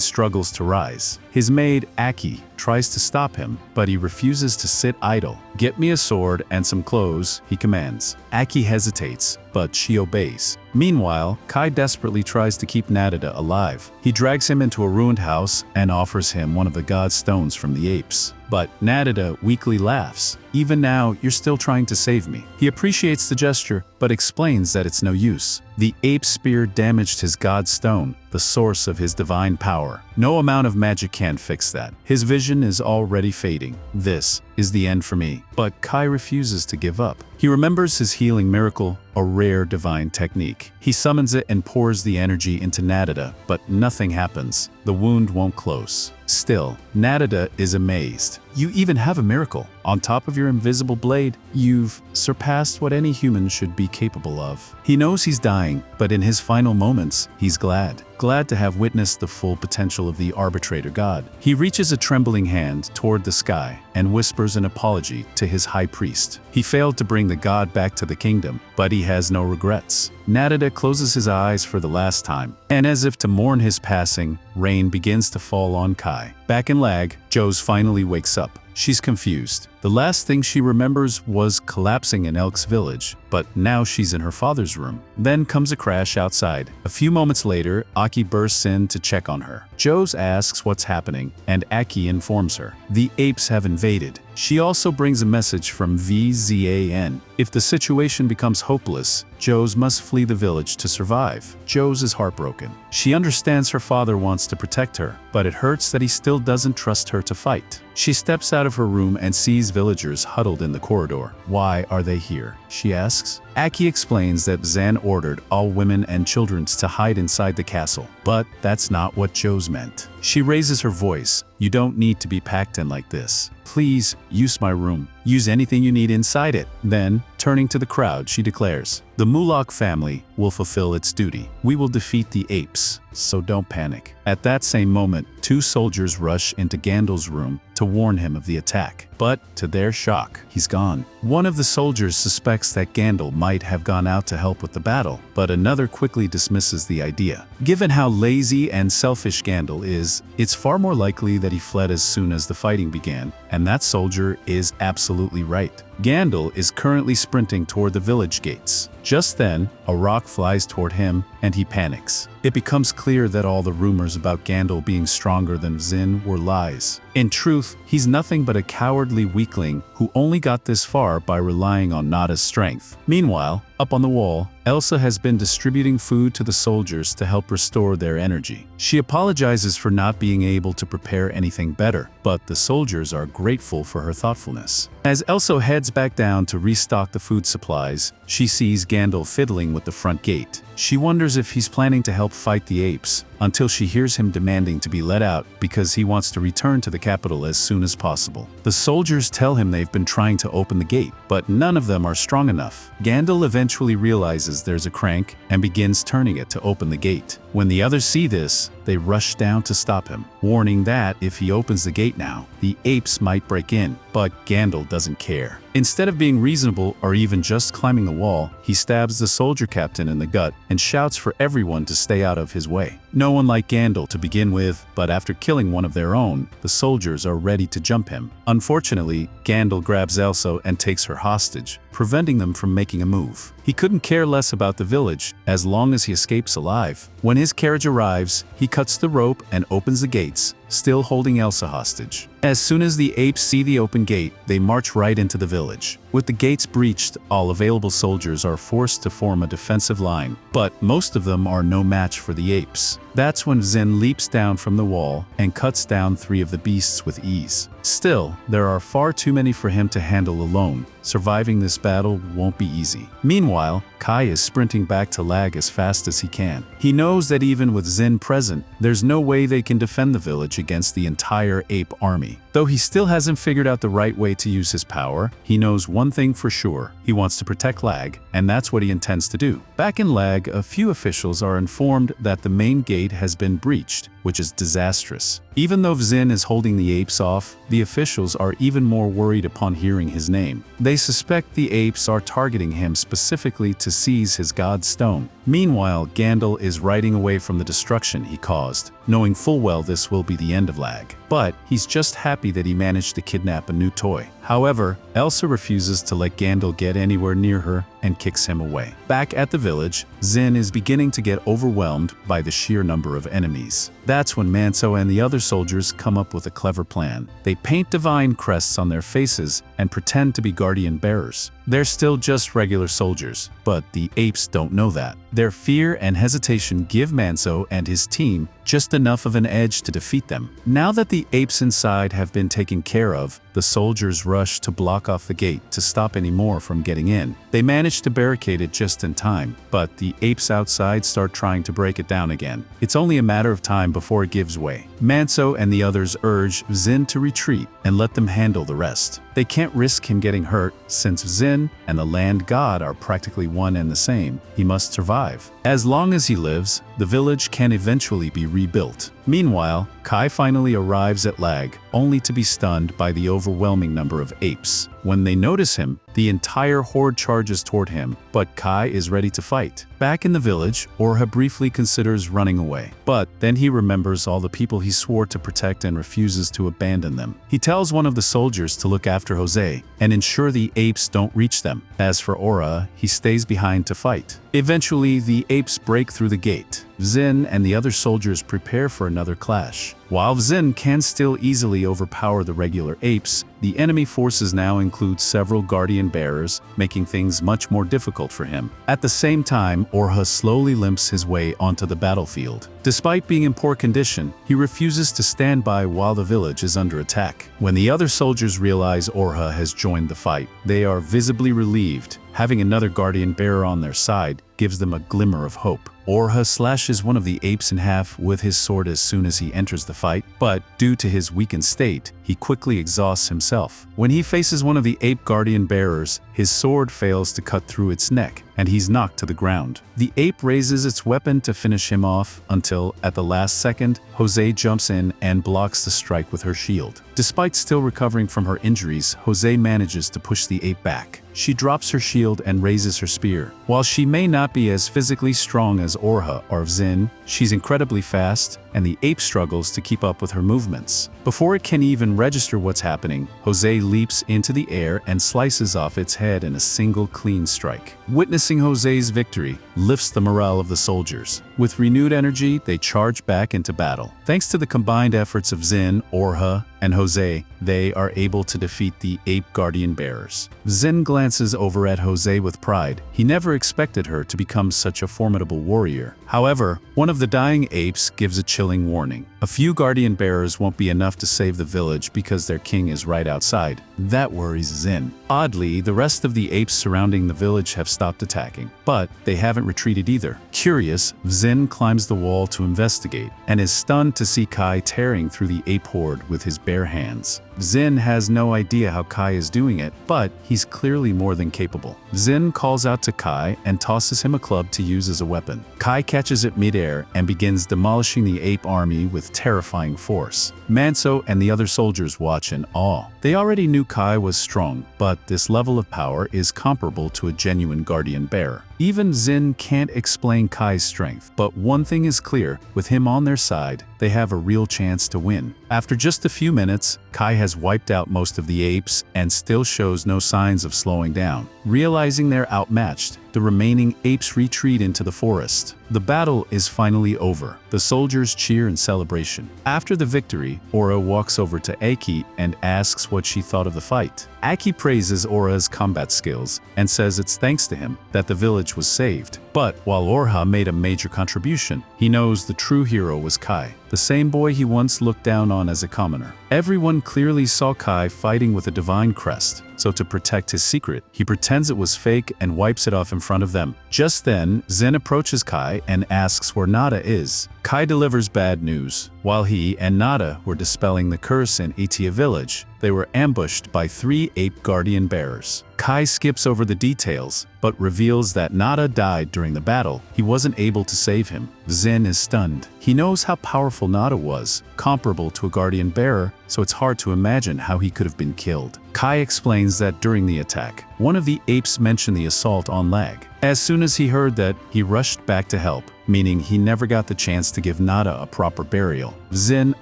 struggles to rise. His maid, Aki, tries to stop him, but he refuses to sit idle. "Get me a sword and some clothes," he commands. Aki hesitates, but she obeys. Meanwhile, Kai desperately tries to keep Narita alive. He drags him into a ruined house and offers him one of the god stones from the apes. But Narita weakly laughs. "Even now, you're still trying to save me." He appreciates the gesture, but explains that it's no use. The ape spear damaged his god stone, the source of his divine power. No amount of magic can fix that. His vision is already fading. "This is the end for me." But Kai refuses to give up. He remembers his healing miracle, a rare divine technique. He summons it and pours the energy into Narita, but nothing happens. The wound won't close. Still, Narita is amazed. "You even have a miracle. On top of your invisible blade, you've surpassed what any human should be capable of." He knows he's dying, but in his final moments, he's glad to have witnessed the full potential of the arbitrator god. He reaches a trembling hand toward the sky and whispers an apology to his high priest. He failed to bring the god back to the kingdom, but he has no regrets. Narita closes his eyes for the last time, and as if to mourn his passing, rain begins to fall on Kai. Back in Lag, Joes finally wakes up. She's confused. The last thing she remembers was collapsing in Elk's village, but now she's in her father's room. Then comes a crash outside. A few moments later, Aki bursts in to check on her. Joes asks what's happening, and Aki informs her. The apes have invaded. She also brings a message from VZAN. If the situation becomes hopeless, Joes must flee the village to survive. Joes is heartbroken. She understands her father wants to protect her, but it hurts that he still doesn't trust her to fight. She steps out of her room and sees villagers huddled in the corridor. "Why are they here?" she asks. Aki explains that Zan ordered all women and children to hide inside the castle, but that's not what Joes meant. She raises her voice. "You don't need to be packed in like this. Please, use my room." Use anything you need inside it. Then, turning to the crowd, she declares, "The Mulak family will fulfill its duty. We will defeat the apes, so don't panic." At that same moment, 2 soldiers rush into Gandalf's room to warn him of the attack. But, to their shock, he's gone. One of the soldiers suspects that Gandalf might have gone out to help with the battle, but another quickly dismisses the idea. Given how lazy and selfish Gandalf is, it's far more likely that he fled as soon as the fighting began, and that soldier is absolutely right. Gandalf is currently sprinting toward the village gates. Just then, a rock flies toward him, and he panics. It becomes clear that all the rumors about Gandalf being stronger than Zin were lies. In truth, he's nothing but a cowardly weakling who only got this far by relying on Nada's strength. Meanwhile, up on the wall, Elsa has been distributing food to the soldiers to help restore their energy. She apologizes for not being able to prepare anything better, but the soldiers are grateful for her thoughtfulness. As Elsa heads back down to restock the food supplies, she sees Gandalf fiddling with the front gate. She wonders if he's planning to help fight the apes, until she hears him demanding to be let out because he wants to return to the capital as soon as possible. The soldiers tell him they've been trying to open the gate, but none of them are strong enough. Gandalf eventually realizes there's a crank and begins turning it to open the gate. When the others see this, they rush down to stop him, warning that if he opens the gate now, the apes might break in, but Gandalf doesn't care. Instead of being reasonable or even just climbing the wall, he stabs the soldier captain in the gut and shouts for everyone to stay out of his way. No one liked Gandalf to begin with, but after killing one of their own, the soldiers are ready to jump him. Unfortunately, Gandalf grabs Elsa and takes her hostage, preventing them from making a move. He couldn't care less about the village, as long as he escapes alive. When his carriage arrives, he cuts the rope and opens the gates, still holding Elsa hostage. As soon as the apes see the open gate, they march right into the village. With the gates breached, all available soldiers are forced to form a defensive line, but most of them are no match for the apes. That's when Zin leaps down from the wall and cuts down 3 of the beasts with ease. Still, there are far too many for him to handle alone. Surviving this battle won't be easy. Meanwhile, Kai is sprinting back to Lag as fast as he can. He knows that even with Zin present, there's no way they can defend the village against the entire ape army. Though he still hasn't figured out the right way to use his power, he knows one thing for sure. He wants to protect Lag, and that's what he intends to do. Back in Lag, a few officials are informed that the main gate has been breached, which is disastrous. Even though Zin is holding the apes off, the officials are even more worried upon hearing his name. They suspect the apes are targeting him specifically to seize his god stone. Meanwhile, Gandalf is riding away from the destruction he caused, knowing full well this will be the end of Lag. But he's just happy that he managed to kidnap a new toy. However, Elsa refuses to let Gandalf get anywhere near her and kicks him away. Back at the village, Zin is beginning to get overwhelmed by the sheer number of enemies. That's when Manso and the other soldiers come up with a clever plan. They paint divine crests on their faces and pretend to be guardian bearers. They're still just regular soldiers, but the apes don't know that. Their fear and hesitation give Manso and his team just enough of an edge to defeat them. Now that the apes inside have been taken care of, the soldiers rush to block off the gate to stop any more from getting in. They manage to barricade it just in time, but the apes outside start trying to break it down again. It's only a matter of time before it gives way. Manso and the others urge Zin to retreat and let them handle the rest. They can't risk him getting hurt, since Zin and the land god are practically one and the same. He must survive. As long as he lives, the village can eventually be rebuilt. Meanwhile, Kai finally arrives at Lag, only to be stunned by the overwhelming number of apes. When they notice him, the entire horde charges toward him, but Kai is ready to fight. Back in the village, Orha briefly considers running away, but then he remembers all the people he swore to protect and refuses to abandon them. He tells one of the soldiers to look after Jose and ensure the apes don't reach them. As for Orha, he stays behind to fight. Eventually, the apes break through the gate. Zin and the other soldiers prepare for another clash. While Zin can still easily overpower the regular apes, the enemy forces now include several guardian bearers, making things much more difficult for him. At the same time, Orha slowly limps his way onto the battlefield. Despite being in poor condition, he refuses to stand by while the village is under attack. When the other soldiers realize Orha has joined the fight, they are visibly relieved. Having another guardian bearer on their side gives them a glimmer of hope. Orha slashes one of the apes in half with his sword as soon as he enters the fight, but due to his weakened state, he quickly exhausts himself. When he faces one of the ape guardian bearers, his sword fails to cut through its neck, and he's knocked to the ground. The ape raises its weapon to finish him off until, at the last second, Jose jumps in and blocks the strike with her shield. Despite still recovering from her injuries, Jose manages to push the ape back. She drops her shield and raises her spear. While she may not be as physically strong as Orha or Zin, she's incredibly fast, and the ape struggles to keep up with her movements. Before it can even register what's happening, Jose leaps into the air and slices off its head in a single clean strike. Witnessing Jose's victory lifts the morale of the soldiers. With renewed energy, they charge back into battle. Thanks to the combined efforts of Zin, Orha, and Jose, they are able to defeat the ape guardian bearers. Zin glances over at Jose with pride. He never expected her to become such a formidable warrior. However, one of the dying apes gives a chilling warning. A few guardian bearers won't be enough to save the village because their king is right outside. That worries Zin. Oddly, the rest of the apes surrounding the village have stopped attacking, but they haven't retreated either. Curious, Zin climbs the wall to investigate and is stunned to see Kai tearing through the ape horde with his bare hands. Zin has no idea how Kai is doing it, but he's clearly more than capable. Zin calls out to Kai and tosses him a club to use as a weapon. Kai catches it midair and begins demolishing the ape army with terrifying force. Manso and the other soldiers watch in awe. They already knew Kai was strong, but this level of power is comparable to a genuine guardian bearer. Even Zin can't explain Kai's strength, but one thing is clear, with him on their side, they have a real chance to win. After just a few minutes, Kai has wiped out most of the apes and still shows no signs of slowing down. Realizing they're outmatched, the remaining apes retreat into the forest. The battle is finally over. The soldiers cheer in celebration. After the victory, Ora walks over to Aki and asks what she thought of the fight. Aki praises Ora's combat skills and says it's thanks to him that the village was saved. But while Orha made a major contribution, he knows the true hero was Kai, the same boy he once looked down on as a commoner. Everyone clearly saw Kai fighting with a divine crest, so to protect his secret, he pretends it was fake and wipes it off in front of them. Just then, Zen approaches Kai and asks where Nada is. Kai delivers bad news. While he and Nada were dispelling the curse in Itia village, they were ambushed by 3 ape guardian bearers. Kai skips over the details, but reveals that Nada died during the battle. He wasn't able to save him. Zen is stunned. He knows how powerful Nada was, comparable to a guardian bearer, so it's hard to imagine how he could have been killed. Kai explains that during the attack, one of the apes mentioned the assault on Lag. As soon as he heard that, he rushed back to help, meaning he never got the chance to give Nada a proper burial. Zen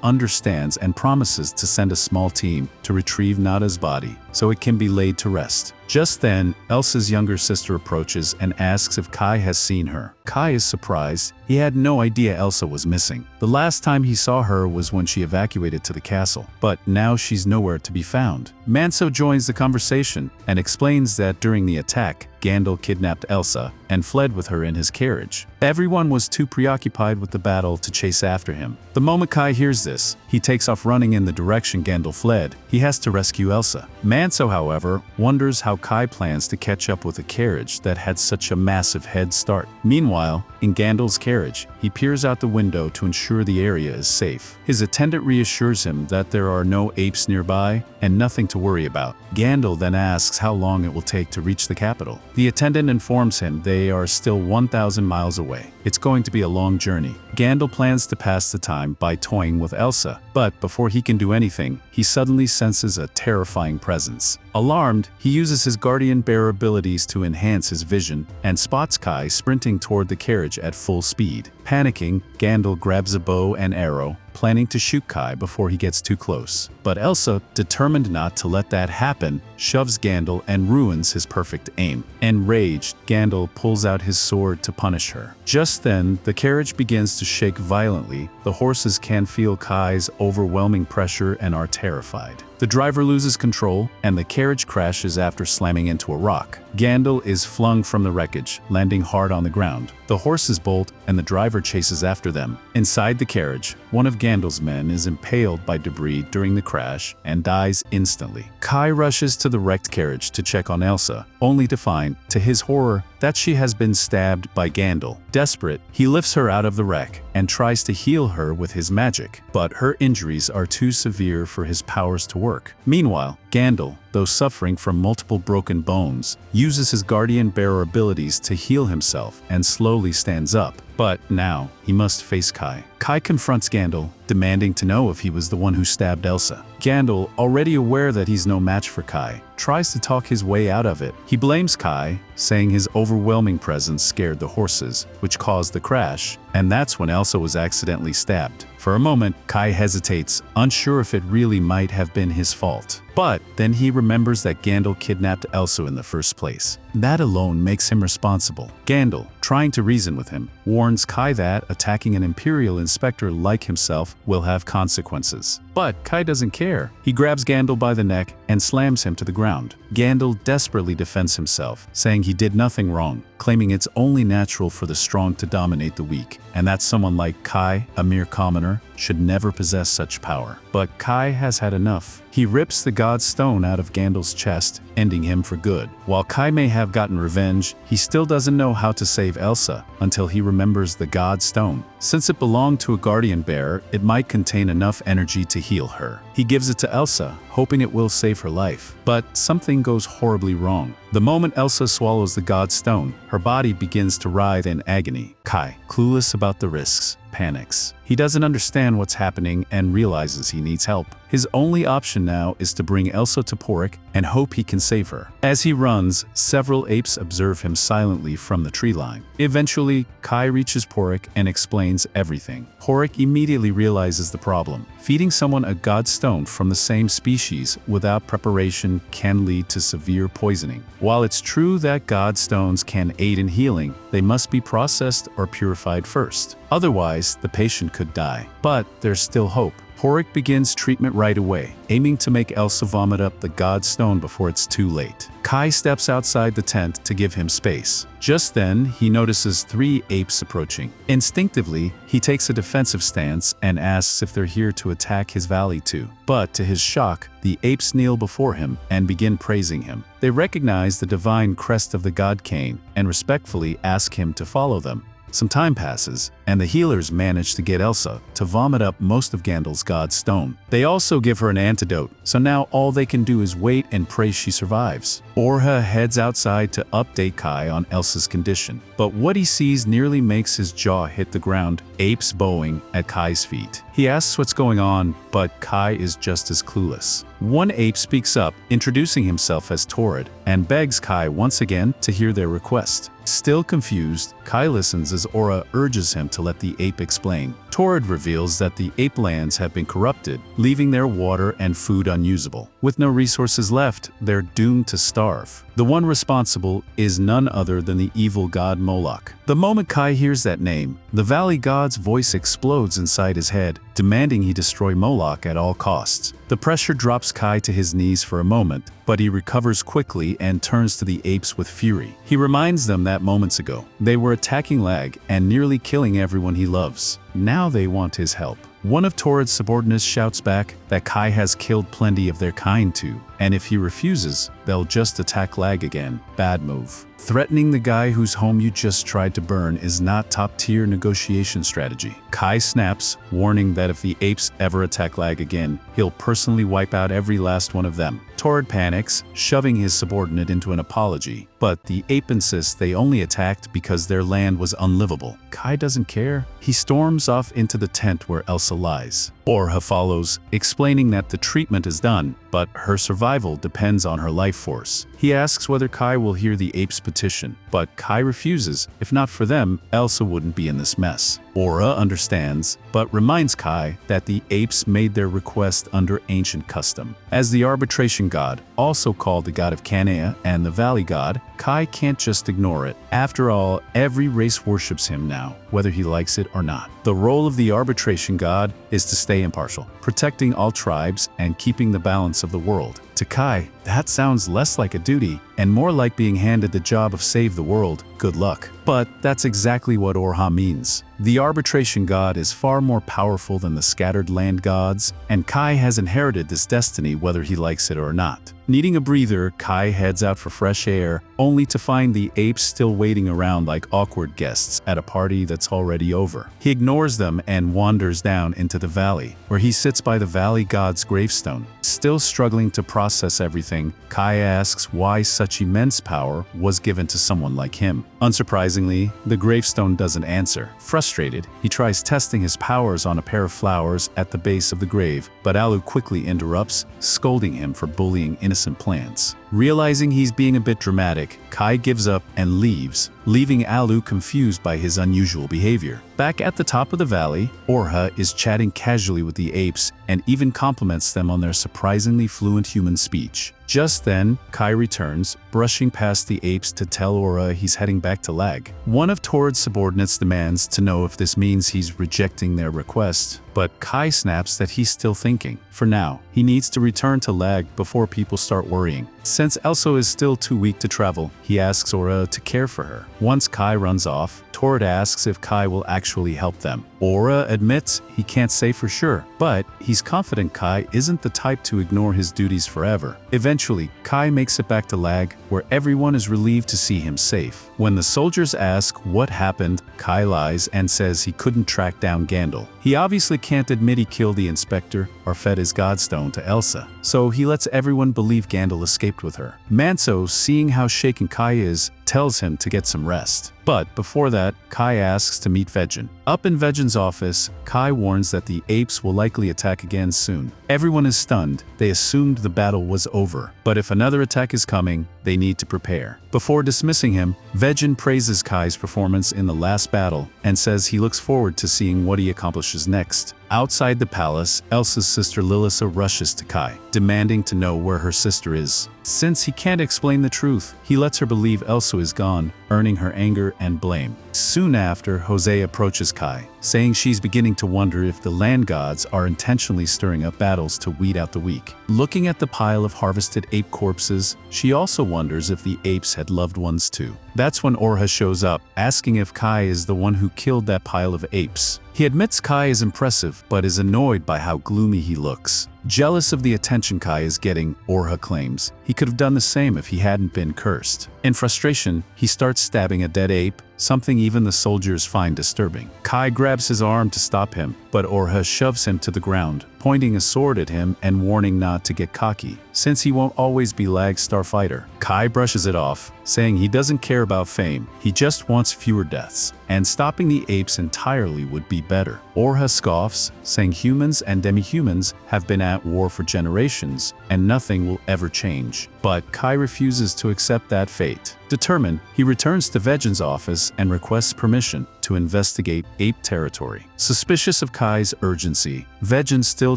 understands and promises to send a small team to retrieve Nada's body so it can be laid to rest. Just then, Elsa's younger sister approaches and asks if Kai has seen her. Kai is surprised. He had no idea Elsa was missing. The last time he saw her was when she evacuated to the castle, but now she's nowhere to be found. Manso joins the conversation and explains that during the attack, Gandalf kidnapped Elsa and fled with her in his carriage. Everyone was too preoccupied with the battle to chase after him. The moment Kai hears this, he takes off running in the direction Gandalf fled. He has to rescue Elsa. Manso, however, wonders how Kai plans to catch up with a carriage that had such a massive head start. Meanwhile, in Gandalf's carriage, he peers out the window to ensure the area is safe. His attendant reassures him that there are no apes nearby and nothing to worry about. Gandalf then asks how long it will take to reach the capital. The attendant informs him they are still 1,000 miles away. It's going to be a long journey. Gandalf plans to pass the time by toying with Elsa, but before he can do anything, he suddenly senses a terrifying presence. Alarmed, he uses his guardian bearer abilities to enhance his vision and spots Kai sprinting toward the carriage at full speed. Panicking, Gandalf grabs a bow and arrow, planning to shoot Kai before he gets too close. But Elsa, determined not to let that happen, shoves Gandalf and ruins his perfect aim. Enraged, Gandalf pulls out his sword to punish her. Just then, the carriage begins to shake violently. The horses can feel Kai's overwhelming pressure and are terrified. The driver loses control, and the carriage crashes after slamming into a rock. Gandalf is flung from the wreckage, landing hard on the ground. The horses bolt, and the driver chases after them. Inside the carriage, one of Gandalf's men is impaled by debris during the crash and dies instantly. Kai rushes to the wrecked carriage to check on Elsa, only to find, to his horror, that she has been stabbed by Gandalf. Desperate, he lifts her out of the wreck and tries to heal her with his magic, but her injuries are too severe for his powers to work. Meanwhile, Gandalf, though suffering from multiple broken bones, uses his guardian bearer abilities to heal himself and slowly stands up. But now, he must face Kai. Kai confronts Gandalf, demanding to know if he was the one who stabbed Elsa. Gandalf, already aware that he's no match for Kai, tries to talk his way out of it. He blames Kai, saying his overwhelming presence scared the horses, which caused the crash, and that's when Elsa was accidentally stabbed. For a moment, Kai hesitates, unsure if it really might have been his fault. But then he remembers that Gandalf kidnapped Elsa in the first place. That alone makes him responsible. Gandalf, trying to reason with him, warns Kai that attacking an Imperial inspector like himself will have consequences. But Kai doesn't care. He grabs Gandalf by the neck and slams him to the ground. Gandalf desperately defends himself, saying he did nothing wrong, claiming it's only natural for the strong to dominate the weak, and that someone like Kai, a mere commoner, should never possess such power. But Kai has had enough. He rips the God Stone out of Gandalf's chest, ending him for good. While Kai may have gotten revenge, he still doesn't know how to save Elsa until he remembers the God Stone. Since it belonged to a guardian bearer, it might contain enough energy to heal her. He gives it to Elsa, hoping it will save her life. But something goes horribly wrong. The moment Elsa swallows the God Stone, her body begins to writhe in agony. Kai, clueless about the risks, panics. He doesn't understand what's happening and realizes he needs help. His only option now is to bring Elsa to Porrick and hope he can save her. As he runs, several apes observe him silently from the tree line. Eventually, Kai reaches Porrick and explains everything. Porrick immediately realizes the problem. Feeding someone a God Stone from the same species without preparation can lead to severe poisoning. While it's true that God Stones can aid in healing, they must be processed or purified first. Otherwise, the patient could die. But there's still hope. Porrick begins treatment right away, aiming to make Elsa vomit up the God Stone before it's too late. Kai steps outside the tent to give him space. Just then, he notices 3 apes approaching. Instinctively, he takes a defensive stance and asks if they're here to attack his valley too. But to his shock, the apes kneel before him and begin praising him. They recognize the divine crest of the god Cain and respectfully ask him to follow them. Some time passes, and the healers manage to get Elsa to vomit up most of Gandalf's God Stone. They also give her an antidote, so now all they can do is wait and pray she survives. Orha heads outside to update Kai on Elsa's condition, but what he sees nearly makes his jaw hit the ground, apes bowing at Kai's feet. He asks what's going on, but Kai is just as clueless. One ape speaks up, introducing himself as Torrid, and begs Kai once again to hear their request. Still confused, Kai listens as Aura urges him to let the ape explain. Torrid reveals that the ape lands have been corrupted, leaving their water and food unusable. With no resources left, they're doomed to starve. The one responsible is none other than the evil god Moloch. The moment Kai hears that name, the valley god's voice explodes inside his head, demanding he destroy Moloch at all costs. The pressure drops Kai to his knees for a moment, but he recovers quickly and turns to the apes with fury. He reminds them that moments ago, they were attacking Lag and nearly killing everyone he loves. Now they want his help. One of Torrid's subordinates shouts back that Kai has killed plenty of their kind too, and if he refuses, they'll just attack Lag again. Bad move. Threatening the guy whose home you just tried to burn is not top-tier negotiation strategy. Kai snaps, warning that if the apes ever attack Lag again, he'll personally wipe out every last one of them. Torrid panics, shoving his subordinate into an apology, but the ape insists they only attacked because their land was unlivable. Kai doesn't care. He storms off into the tent where Elsa lies. Orha follows, explaining that the treatment is done, but her survival depends on her life force. He asks whether Kai will hear the ape's petition, but Kai refuses. If not for them, Elsa wouldn't be in this mess. Orha understands, but reminds Kai that the apes made their request under ancient custom. As the arbitration god, also called the god of Kanea and the valley god, Kai can't just ignore it. After all, every race worships him now, whether he likes it or not. The role of the arbitration god is to stay impartial, protecting all tribes and keeping the balance of the world. To Kai, that sounds less like a duty and more like being handed the job of save the world. Good luck. But that's exactly what Orha means. The arbitration god is far more powerful than the scattered land gods, and Kai has inherited this destiny whether he likes it or not. Needing a breather, Kai heads out for fresh air, only to find the apes still waiting around like awkward guests at a party that's already over. He ignores them and wanders down into the valley, where he sits by the valley god's gravestone. Still struggling to process everything, Kai asks why such immense power was given to someone like him. Unsurprisingly, the gravestone doesn't answer. Frustrated, he tries testing his powers on a pair of flowers at the base of the grave, but Alu quickly interrupts, scolding him for bullying innocent plants. Realizing he's being a bit dramatic, Kai gives up and leaves, leaving Alu confused by his unusual behavior. Back at the top of the valley, Orha is chatting casually with the apes and even compliments them on their surprisingly fluent human speech. Just then, Kai returns, brushing past the apes to tell Orha he's heading back to Lag. One of Torad's subordinates demands to know if this means he's rejecting their request, but Kai snaps that he's still thinking. For now, he needs to return to Lag before people start worrying. Since Elso is still too weak to travel, he asks Orha to care for her. Once Kai runs off, Torad asks if Kai will actually help them. Orha admits he can't say for sure, but he's confident Kai isn't the type to ignore his duties forever. Eventually, Kai makes it back to Lag, where everyone is relieved to see him safe. When the soldiers ask what happened, Kai lies and says he couldn't track down Gandalf. He obviously can't admit he killed the inspector or fed his godstone to Elsa, so he lets everyone believe Gandalf escaped with her. Manso, seeing how shaken Kai is, tells him to get some rest. But before that, Kai asks to meet Vejin. Up in Vejin's office, Kai warns that the apes will likely attack again soon. Everyone is stunned. They assumed the battle was over, but if another attack is coming, they need to prepare. Before dismissing him, Vejin praises Kai's performance in the last battle and says he looks forward to seeing what he accomplishes next. Outside the palace, Elsa's sister Lilisa rushes to Kai, demanding to know where her sister is. Since he can't explain the truth, he lets her believe Elsa is gone, earning her anger and blame. Soon after, Jose approaches Kai, saying she's beginning to wonder if the land gods are intentionally stirring up battles to weed out the weak. Looking at the pile of harvested ape corpses, she also wonders if the apes had loved ones too. That's when Orha shows up, asking if Kai is the one who killed that pile of apes. He admits Kai is impressive, but is annoyed by how gloomy he looks. Jealous of the attention Kai is getting, Orha claims he could have done the same if he hadn't been cursed. In frustration, he starts stabbing a dead ape, something even the soldiers find disturbing. Kai grabs his arm to stop him, but Orha shoves him to the ground, pointing a sword at him and warning not to get cocky, since he won't always be Lag's starfighter. Kai brushes it off, saying he doesn't care about fame, he just wants fewer deaths, and stopping the apes entirely would be better. Orha scoffs, saying humans and demi-humans have been at war for generations, and nothing will ever change. But Kai refuses to accept that fate. Determined, he returns to Vejin's office and requests permission to investigate ape territory. Suspicious of Kai's urgency, Vejin still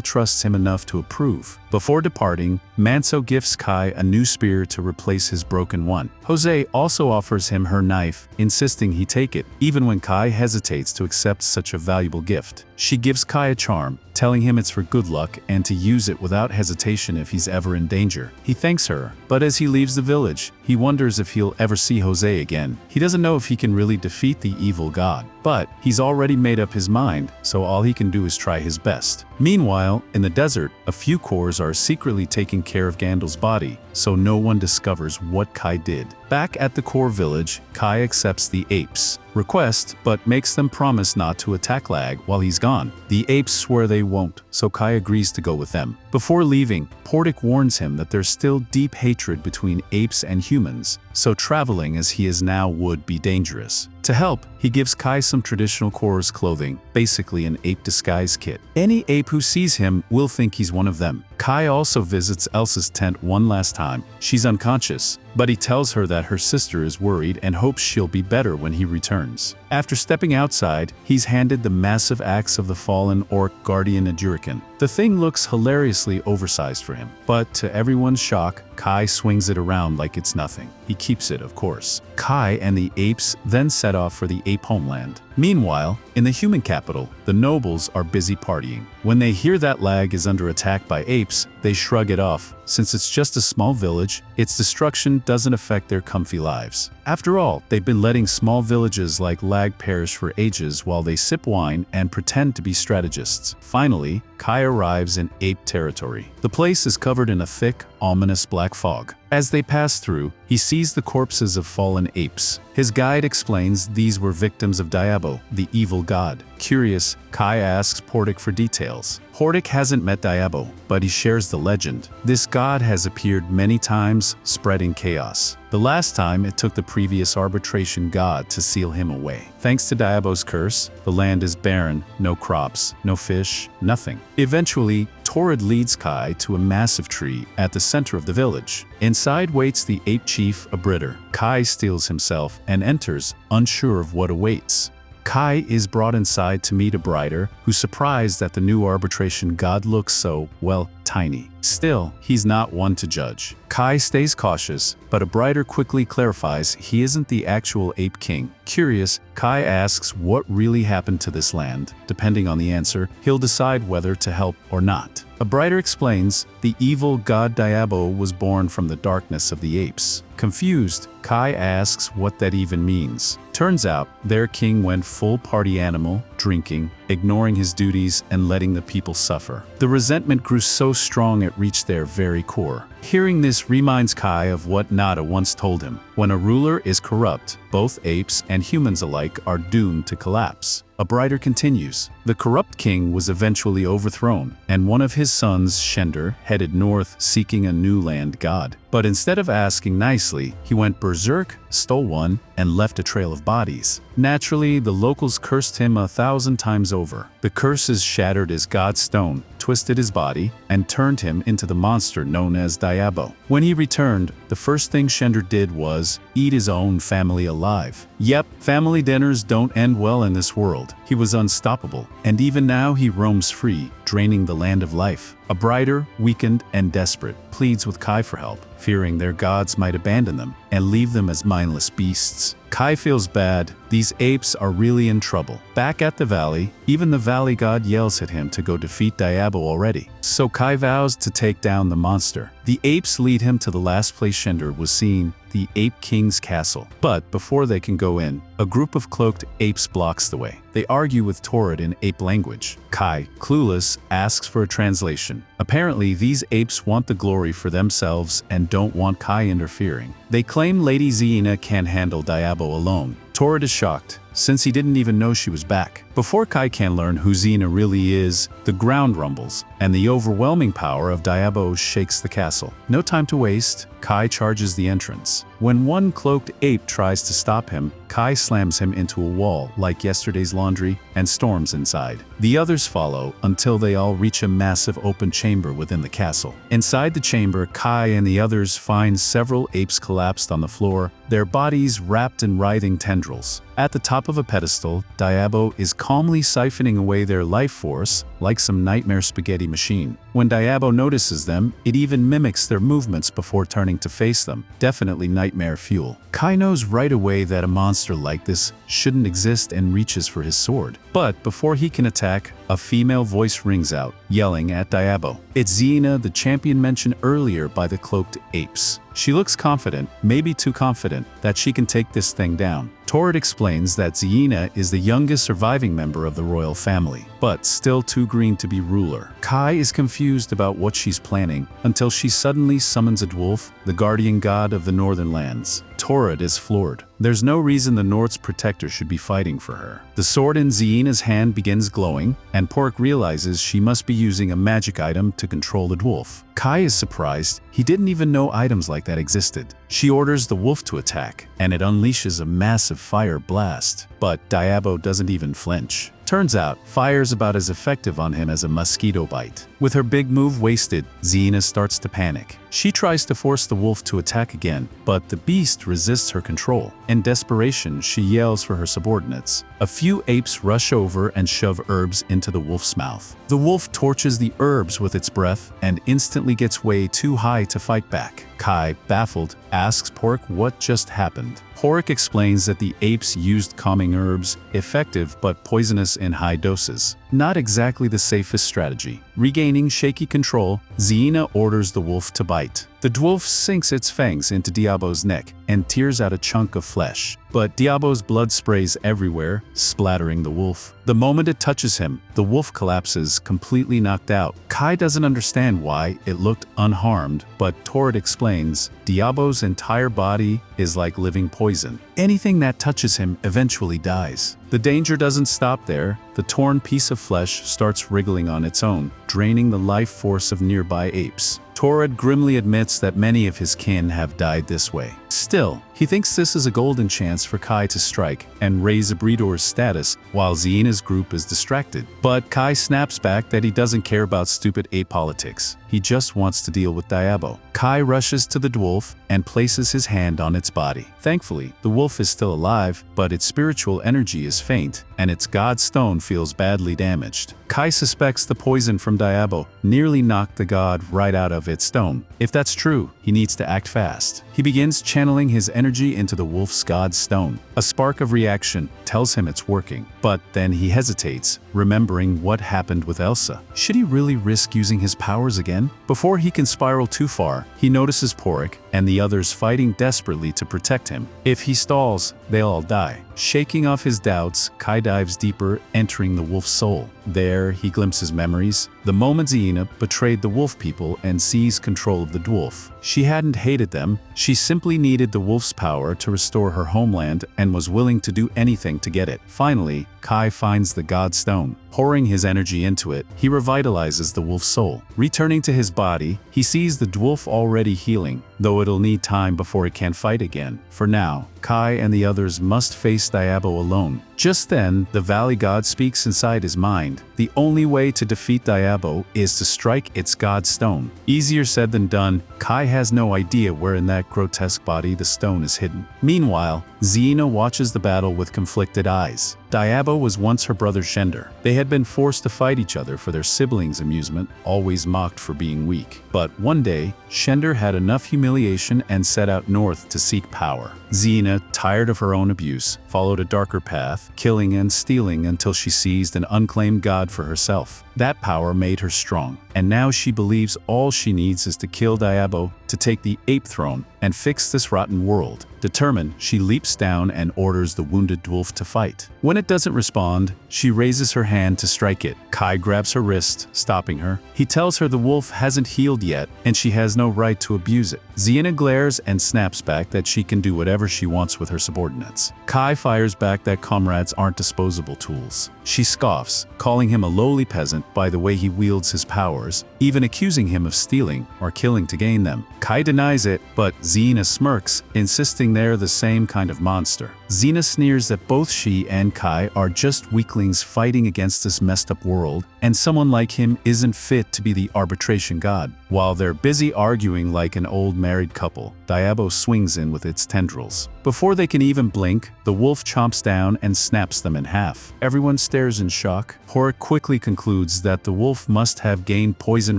trusts him enough to approve. Before departing, Manso gifts Kai a new spear to replace his broken one. Jose also offers him her knife, insisting he take it, even when Kai hesitates to accept such a valuable gift. She gives Kai a charm, telling him it's for good luck and to use it without hesitation if he's ever in danger. He thanks her, but as he leaves the village, he wonders if he'll ever see Jose again. He doesn't know if he can really defeat the evil god, but he's already made up his mind, so all he can do is try his best. Meanwhile, in the desert, a few cores are secretly taking care of Gandalf's body, so no one discovers what Kai did. Back at the core village, Kai accepts the apes' request, but makes them promise not to attack Lag while he's gone. The apes swear they won't, so Kai agrees to go with them. Before leaving, Portik warns him that there's still deep hatred between apes and humans, so traveling as he is now would be dangerous. To help, he gives Kai some traditional Core's clothing, basically an ape disguise kit. Any ape who sees him will think he's one of them. Kai also visits Elsa's tent one last time. She's unconscious, but he tells her that her sister is worried and hopes she'll be better when he returns. After stepping outside, he's handed the massive axe of the fallen orc guardian Adurican. The thing looks hilariously oversized for him, but to everyone's shock, Kai swings it around like it's nothing. He keeps it, of course. Kai and the apes then set off for the ape homeland. Meanwhile, in the human capital, the nobles are busy partying. When they hear that Lag is under attack by apes, they shrug it off. Since it's just a small village, its destruction doesn't affect their comfy lives. After all, they've been letting small villages like lag perish for ages while they sip wine and pretend to be strategists. Finally, Kai arrives in ape territory. The place is covered in a thick, ominous black fog. As they pass through, he sees the corpses of fallen apes. His guide explains these were victims of Diabo, the evil god. Curious, Kai asks Portik for details. Portik hasn't met Diabo, but he shares the legend. This god has appeared many times, spreading chaos. The last time, it took the previous arbitration god to seal him away. Thanks to Diabo's curse, the land is barren, no crops, no fish, nothing. Eventually, Torrid leads Kai to a massive tree at the center of the village. Inside waits the ape chief, Abritter. Kai steels himself and enters, unsure of what awaits. Kai is brought inside to meet Abritter, who's surprised that the new arbitration god looks so, well, tiny. Still, he's not one to judge. Kai stays cautious, but Abritter quickly clarifies he isn't the actual ape king. Curious, Kai asks what really happened to this land. Depending on the answer, he'll decide whether to help or not. Abritter explains the evil god Diabo was born from the darkness of the apes. Confused, Kai asks what that even means. Turns out, their king went full party animal, drinking, ignoring his duties, and letting the people suffer. The resentment grew so strong it reached their very core. Hearing this reminds Kai of what Nada once told him. When a ruler is corrupt, both apes and humans alike are doomed to collapse. Abritter continues. The corrupt king was eventually overthrown, and one of his sons, Shender, headed north seeking a new land god. But instead of asking nicely, he went berserk, stole one, and left a trail of bodies. Naturally, the locals cursed him 1,000 times over. The curses shattered his god stone, twisted his body, and turned him into the monster known as Diabo. When he returned, the first thing Shender did was eat his own family alive. Yep, family dinners don't end well in this world. He was unstoppable, and even now he roams free, draining the land of life. Abritter, weakened and desperate, pleads with Kai for help, fearing their gods might abandon them and leave them as mindless beasts. Kai feels bad. These apes are really in trouble. Back at the valley, even the valley god yells at him to go defeat Diabo already. So Kai vows to take down the monster. The apes lead him to the last place Shender was seen, the Ape King's castle. But before they can go in, a group of cloaked apes blocks the way. They argue with Torrid in ape language. Kai, clueless, asks for a translation. Apparently, these apes want the glory for themselves and don't want Kai interfering. They claim Lady Xena can't handle Diabo alone. Torrid is shocked, since he didn't even know she was back. Before Kai can learn who Xena really is, the ground rumbles, and the overwhelming power of Diabo shakes the castle. No time to waste, Kai charges the entrance. When one cloaked ape tries to stop him, Kai slams him into a wall like yesterday's laundry and storms inside. The others follow until they all reach a massive open chamber within the castle. Inside the chamber, Kai and the others find several apes collapsed on the floor, their bodies wrapped in writhing tendrils. At the top of a pedestal, Diabo is calmly siphoning away their life force like some nightmare spaghetti machine. When Diabo notices them, it even mimics their movements before turning to face them. Definitely nightmare fuel. Kai knows right away that a monster like this shouldn't exist and reaches for his sword. But before he can attack, a female voice rings out, yelling at Diabo. It's Xena, the champion mentioned earlier by the cloaked apes. She looks confident, maybe too confident, that she can take this thing down. Torrid explains that Xena is the youngest surviving member of the royal family, but still too green to be ruler. Kai is confused about what she's planning until she suddenly summons a dwarf, the guardian god of the northern lands. Torrid is floored. There's no reason the North's protector should be fighting for her. The sword in Xena's hand begins glowing, and Pork realizes she must be using a magic item to control the dwarf. Kai is surprised. He didn't even know items like that existed. She orders the wolf to attack, and it unleashes a massive fire blast. But Diabo doesn't even flinch. Turns out, fire's about as effective on him as a mosquito bite. With her big move wasted, Xena starts to panic. She tries to force the wolf to attack again, but the beast resists her control. In desperation, she yells for her subordinates. A few apes rush over and shove herbs into the wolf's mouth. The wolf torches the herbs with its breath and instantly gets way too high to fight back. Kai, baffled, asks Pork what just happened. Pork explains that the apes used calming herbs, effective but poisonous in high doses. not exactly the safest strategy. Regaining shaky control, Yona orders the wolf to bite. The dwarf sinks its fangs into Diabo's neck and tears out a chunk of flesh. But Diabo's blood sprays everywhere, splattering the wolf. The moment it touches him, the wolf collapses, completely knocked out. Kai doesn't understand why it looked unharmed, but Torrid explains, Diabo's entire body is like living poison. Anything that touches him eventually dies. The danger doesn't stop there. The torn piece of flesh starts wriggling on its own, draining the life force of nearby apes. Torrid grimly admits that many of his kin have died this way. Still, he thinks this is a golden chance for Kai to strike and raise a breeder's status while Yona's group is distracted. But Kai snaps back that he doesn't care about stupid ape politics. He just wants to deal with Diabo. Kai rushes to the dwarf and places his hand on its body. Thankfully, the wolf is still alive, but its spiritual energy is faint, and its god stone feels badly damaged. Kai suspects the poison from Diabo nearly knocked the god right out of its stone. If that's true, he needs to act fast. He begins channeling his energy into the wolf's god stone. A spark of reaction tells him it's working, but then he hesitates, remembering what happened with Elsa. Should he really risk using his powers again? Before he can spiral too far, he notices Porrick and the others fighting desperately to protect him. If he stalls, they'll all die. Shaking off his doubts, Kai dives deeper, entering the wolf's soul. There, he glimpses memories. The moment Yona betrayed the wolf people and seized control of the dwarf. She hadn't hated them, she simply needed the wolf's power to restore her homeland and was willing to do anything to get it. Finally, Kai finds the god stone. Pouring his energy into it, he revitalizes the wolf's soul. Returning to his body, he sees the dwarf already healing, though it'll need time before it can fight again. For now, Kai and the others must face Diabo alone. Just then, the valley god speaks inside his mind. The only way to defeat Diabo is to strike its god stone. Easier said than done, Kai has no idea where in that grotesque body the stone is hidden. Meanwhile, Yona watches the battle with conflicted eyes. Diabo was once her brother Shender. They had been forced to fight each other for their siblings' amusement, always mocked for being weak. But one day, Shender had enough humiliation and set out north to seek power. Yona, tired of her own abuse, followed a darker path, killing and stealing until she seized an unclaimed god for herself. That power made her strong, and now she believes all she needs is to kill Diabo to take the ape throne and fix this rotten world. Determined, she leaps down and orders the wounded dwarf to fight. When it doesn't respond, she raises her hand to strike it. Kai grabs her wrist, stopping her. He tells her the wolf hasn't healed yet, and she has no right to abuse it. Yona glares and snaps back that she can do whatever she wants with her subordinates. Kai fires back that comrades aren't disposable tools. She scoffs, calling him a lowly peasant by the way he wields his powers, even accusing him of stealing or killing to gain them. Kai denies it, but Yona smirks, insisting they're the same kind of monster. Yona sneers that both she and Kai are just weaklings fighting against this messed up world, and someone like him isn't fit to be the arbitration god. While they're busy arguing like an old married couple, Diabo swings in with its tendrils. Before they can even blink, the wolf chomps down and snaps them in half. Everyone stares in shock. Porrick quickly concludes that the wolf must have gained poison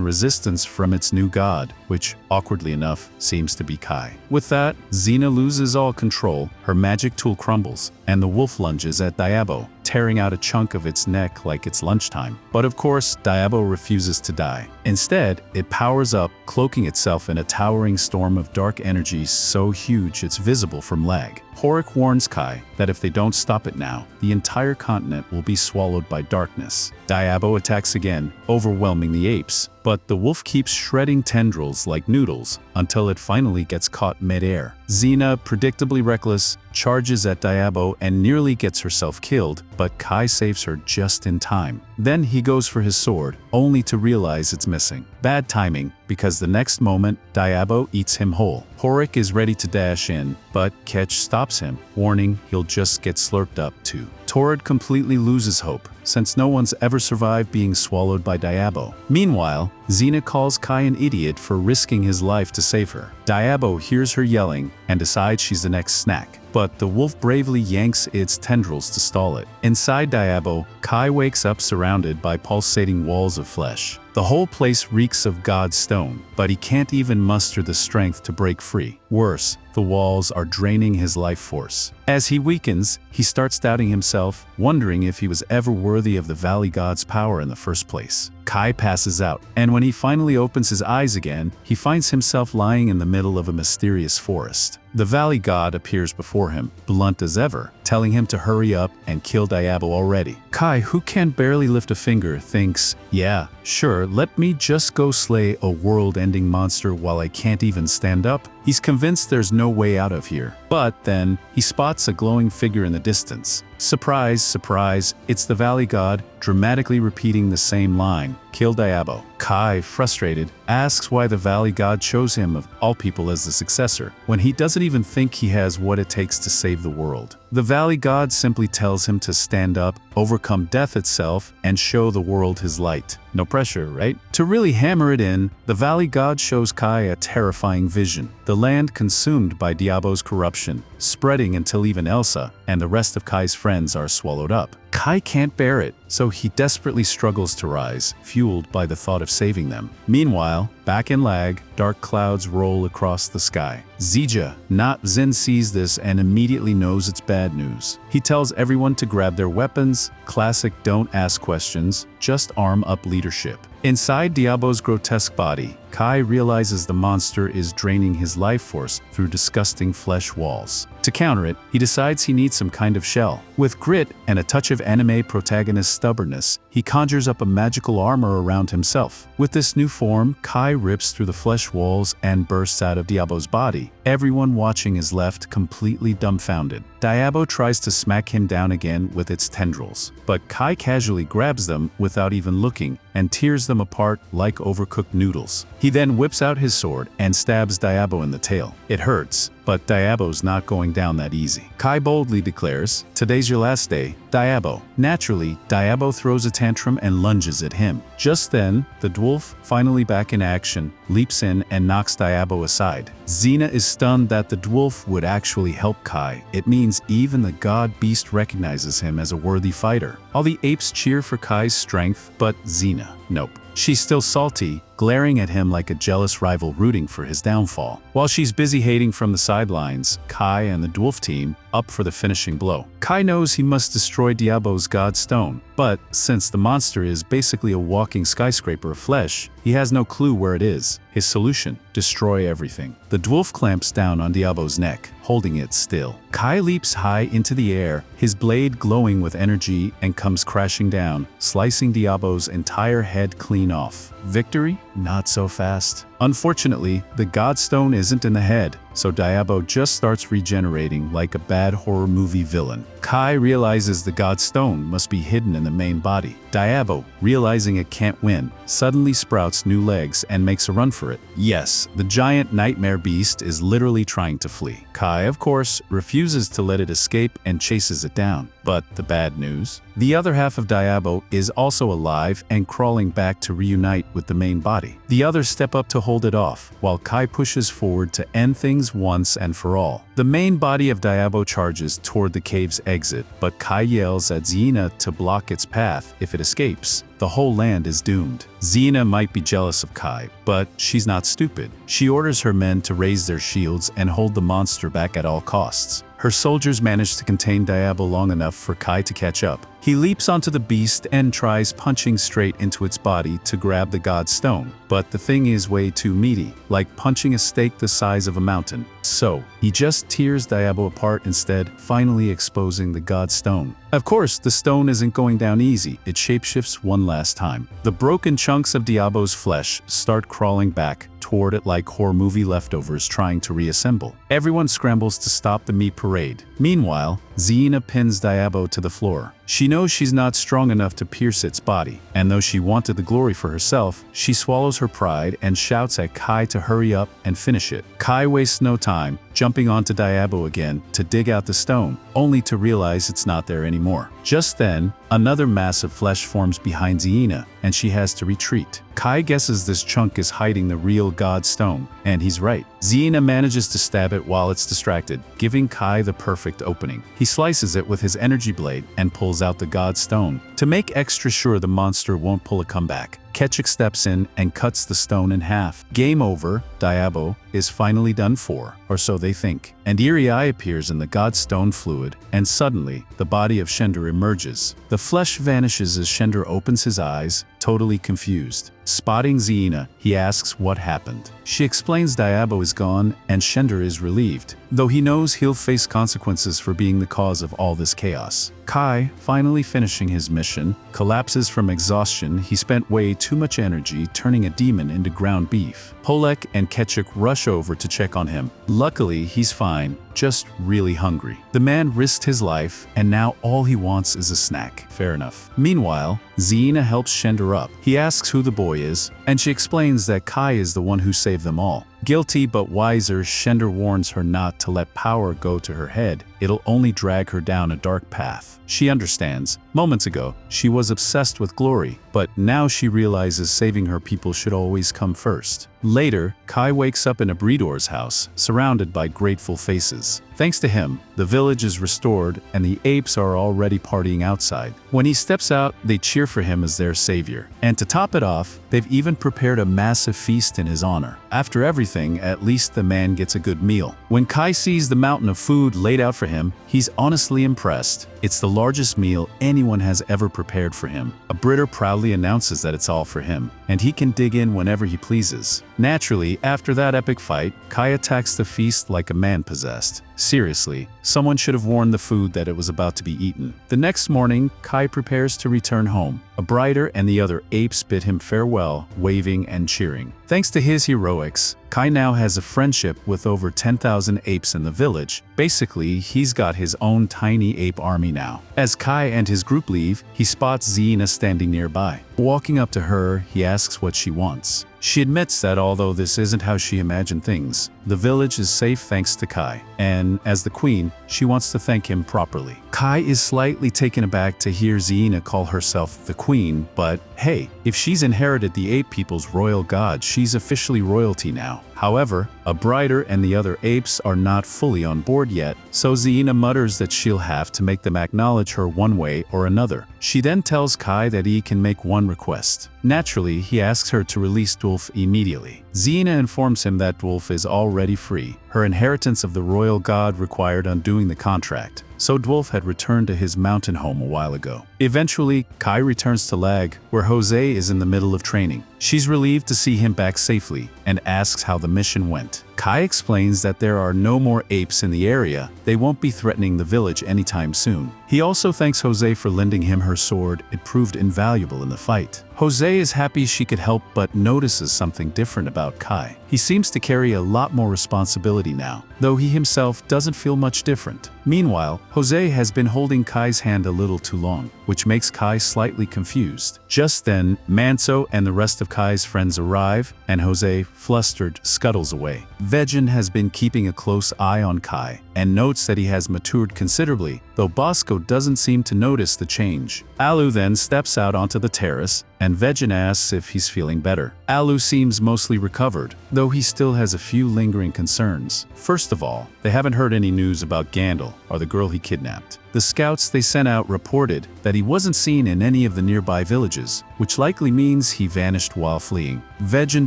resistance from its new god, which, awkwardly enough, seems to be Kai. With that, Yona loses all control, her magic tool crumbles, and the wolf lunges at Diabo, tearing out a chunk of its neck like it's lunchtime. But of course, Diabo refuses to die. Instead, it powers up, cloaking itself in a towering storm of dark energy so huge it's visible from lag. Porrick warns Kai that if they don't stop it now, the entire continent will be swallowed by darkness. Diabo attacks again, overwhelming the apes, but the wolf keeps shredding tendrils like noodles until it finally gets caught mid-air. Yona, predictably reckless, charges at Diabo and nearly gets herself killed, but Kai saves her just in time. Then he goes for his sword, only to realize it's missing. Bad timing, because the next moment, Diabo eats him whole. Porrick is ready to dash in, but Ketch stops him, warning he'll just get slurped up too. Torrid completely loses hope, since no one's ever survived being swallowed by Diabo. Meanwhile, Yona calls Kai an idiot for risking his life to save her. Diabo hears her yelling and decides she's the next snack, but the wolf bravely yanks its tendrils to stall it. Inside Diabo, Kai wakes up surrounded by pulsating walls of flesh. The whole place reeks of God's stone, but he can't even muster the strength to break free. Worse, the walls are draining his life force. As he weakens, he starts doubting himself, wondering if he was ever worthy of the Valley God's power in the first place. Kai passes out, and when he finally opens his eyes again, he finds himself lying in the middle of a mysterious forest. The Valley God appears before him, blunt as ever, telling him to hurry up and kill Diabo already. Kai, who can barely lift a finger, thinks, yeah, sure, let me just go slay a world-ending monster while I can't even stand up. He's convinced there's no way out of here. But then, he spots a glowing figure in the distance. Surprise, surprise, it's the Valley God, dramatically repeating the same line, kill Diabo. Kai, frustrated, asks why the Valley God chose him of all people as the successor, when he doesn't even think he has what it takes to save the world. The Valley God simply tells him to stand up, overcome death itself, and show the world his light. No pressure, right? To really hammer it in, the Valley God shows Kai a terrifying vision. The land consumed by Diabo's corruption, spreading until even Elsa and the rest of Kai's friends are swallowed up. Kai can't bear it, so he desperately struggles to rise, fueled by the thought of saving them. Meanwhile, back in Lag, dark clouds roll across the sky. Zija, not Zin, sees this and immediately knows it's bad news. He tells everyone to grab their weapons, classic don't ask questions, just arm up leadership. Inside Diabo's grotesque body, Kai realizes the monster is draining his life force through disgusting flesh walls. To counter it, he decides he needs some kind of shell. With grit and a touch of anime protagonist stubbornness, he conjures up a magical armor around himself. With this new form, Kai rips through the flesh walls and bursts out of Diabo's body. Everyone watching is left completely dumbfounded. Diabo tries to smack him down again with its tendrils, but Kai casually grabs them without even looking and tears them apart like overcooked noodles. He then whips out his sword and stabs Diabo in the tail. It hurts, but Diabo's not going down that easy. Kai boldly declares, "Today's your last day, Diabo." Naturally, Diabo throws a tantrum and lunges at him. Just then, the dwarf, finally back in action, leaps in and knocks Diabo aside. Xena is stunned that the dwarf would actually help Kai. It means even the god beast recognizes him as a worthy fighter. All the apes cheer for Kai's strength, but Xena, nope. She's still salty, glaring at him like a jealous rival rooting for his downfall. While she's busy hating from the sidelines, Kai and the dwarf team up for the finishing blow. Kai knows he must destroy Diabo's god stone, but since the monster is basically a walking skyscraper of flesh, he has no clue where it is. His solution: destroy everything. The dwarf clamps down on Diabo's neck, holding it still. Kai leaps high into the air, his blade glowing with energy, and comes crashing down, slicing Diabo's entire head clean off. Victory? Not so fast. Unfortunately, the Godstone isn't in the head, so Diabo just starts regenerating like a bad horror movie villain. Kai realizes the Godstone must be hidden in the main body. Diabo, realizing it can't win, suddenly sprouts new legs and makes a run for it. Yes, the giant nightmare beast is literally trying to flee. Kai, of course, refuses to let it escape and chases it down. But the bad news? The other half of Diabo is also alive and crawling back to reunite with the main body. The others step up to hold it off, while Kai pushes forward to end things once and for all. The main body of Diabo charges toward the cave's exit, but Kai yells at Xena to block its path. If it escapes, the whole land is doomed. Xena might be jealous of Kai, but she's not stupid. She orders her men to raise their shields and hold the monster back at all costs. Her soldiers manage to contain Diabo long enough for Kai to catch up. He leaps onto the beast and tries punching straight into its body to grab the god stone, but the thing is way too meaty, like punching a steak the size of a mountain. So, he just tears Diabo apart instead, finally exposing the god stone. Of course, the stone isn't going down easy. It shapeshifts one last time. The broken chunks of Diabo's flesh start crawling back toward it like horror movie leftovers trying to reassemble. Everyone scrambles to stop the meat parade. Meanwhile, Xena pins Diabo to the floor. She knows she's not strong enough to pierce its body, and though she wanted the glory for herself, she swallows her pride and shouts at Kai to hurry up and finish it. Kai wastes no time, jumping onto Diabo again to dig out the stone, only to realize it's not there anymore. Just then, another mass of flesh forms behind Xena, and she has to retreat. Kai guesses this chunk is hiding the real god stone, and he's right. Xena manages to stab it while it's distracted, giving Kai the perfect opening. He slices it with his energy blade and pulls out the god stone to make extra sure the monster won't pull a comeback. Ketchuk steps in and cuts the stone in half. Game over, Diabo is finally done for, or so they think. And eerie eye appears in the god stone fluid, and suddenly, the body of Shender emerges. The flesh vanishes as Shender opens his eyes, totally confused. Spotting Xena, he asks what happened. She explains Diabo is gone, and Shender is relieved, though he knows he'll face consequences for being the cause of all this chaos. Kai, finally finishing his mission, collapses from exhaustion. He spent way too much energy turning a demon into ground beef. Polek and Ketchuk rush over to check on him. Luckily, he's fine, just really hungry. The man risked his life, and now all he wants is a snack. Fair enough. Meanwhile, Xena helps Shender up. He asks who the boy is, and she explains that Kai is the one who saved them all. Guilty but wiser, Shender warns her not to let power go to her head. It'll only drag her down a dark path. She understands. Moments ago, she was obsessed with glory, but now she realizes saving her people should always come first. Later, Kai wakes up in a breedor's house, surrounded by grateful faces. Thanks to him, the village is restored and the apes are already partying outside. When he steps out, they cheer for him as their savior. And to top it off, they've even prepared a massive feast in his honor. After everything, at least the man gets a good meal. When Kai sees the mountain of food laid out for him, he's honestly impressed. It's the largest meal anyone has ever prepared for him. A breeder proudly announces that it's all for him, and he can dig in whenever he pleases. Naturally, after that epic fight, Kai attacks the feast like a man possessed. Seriously, someone should have warned the food that it was about to be eaten. The next morning, Kai prepares to return home. A brider and the other apes bid him farewell, waving and cheering. Thanks to his heroics, Kai now has a friendship with over 10,000 apes in the village. Basically, he's got his own tiny ape army now. As Kai and his group leave, he spots Xena standing nearby. Walking up to her, he asks what she wants. She admits that although this isn't how she imagined things, the village is safe thanks to Kai, and as the queen, she wants to thank him properly. Kai is slightly taken aback to hear Xena call herself the queen, but hey, if she's inherited the ape people's royal god, she's officially royalty now. However, a brider and the other apes are not fully on board yet, so Xena mutters that she'll have to make them acknowledge her one way or another. She then tells Kai that he can make one request. Naturally, he asks her to release Dwulf immediately. Xena informs him that Dwulf is already free. Her inheritance of the royal god required undoing the contract, so Dwulf had returned to his mountain home a while ago. Eventually, Kai returns to Lag, where Jose is in the middle of training. She's relieved to see him back safely, and asks how the mission went. Kai explains that there are no more apes in the area. They won't be threatening the village anytime soon. He also thanks Jose for lending him her sword. It proved invaluable in the fight. Jose is happy she could help, but notices something different about Kai. He seems to carry a lot more responsibility now, though he himself doesn't feel much different. Meanwhile, Jose has been holding Kai's hand a little too long, which makes Kai slightly confused. Just then, Manso and the rest of Kai's friends arrive, and Jose, flustered, scuttles away. Vejin has been keeping a close eye on Kai, and notes that he has matured considerably, though Bosco doesn't seem to notice the change. Alu then steps out onto the terrace, and Vejin asks if he's feeling better. Alu seems mostly recovered, though he still has a few lingering concerns. First of all, they haven't heard any news about Gandalf, or the girl he kidnapped. The scouts they sent out reported that he wasn't seen in any of the nearby villages, which likely means he vanished while fleeing. Vejin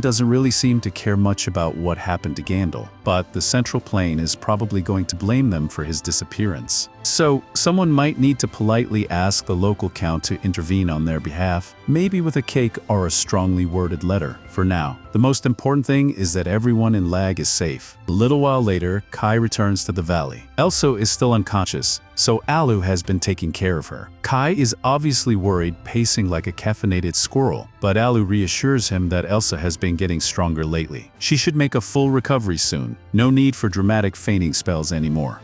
doesn't really seem to care much about what happened to Gandalf, but the Central Plane is probably going to blame them for his disappearance. So, someone might need to politely ask the local count to intervene on their behalf, maybe with a cake or a strongly worded letter. For now, the most important thing is that everyone in Lag is safe. A little while later, Kai returns to the valley. Elso is still unconscious, so Alu has been taking care of her. Kai is obviously worried, pacing like a caffeinated squirrel, but Alu reassures him that Elsa has been getting stronger lately. She should make a full recovery soon. No need for dramatic fainting spells anymore.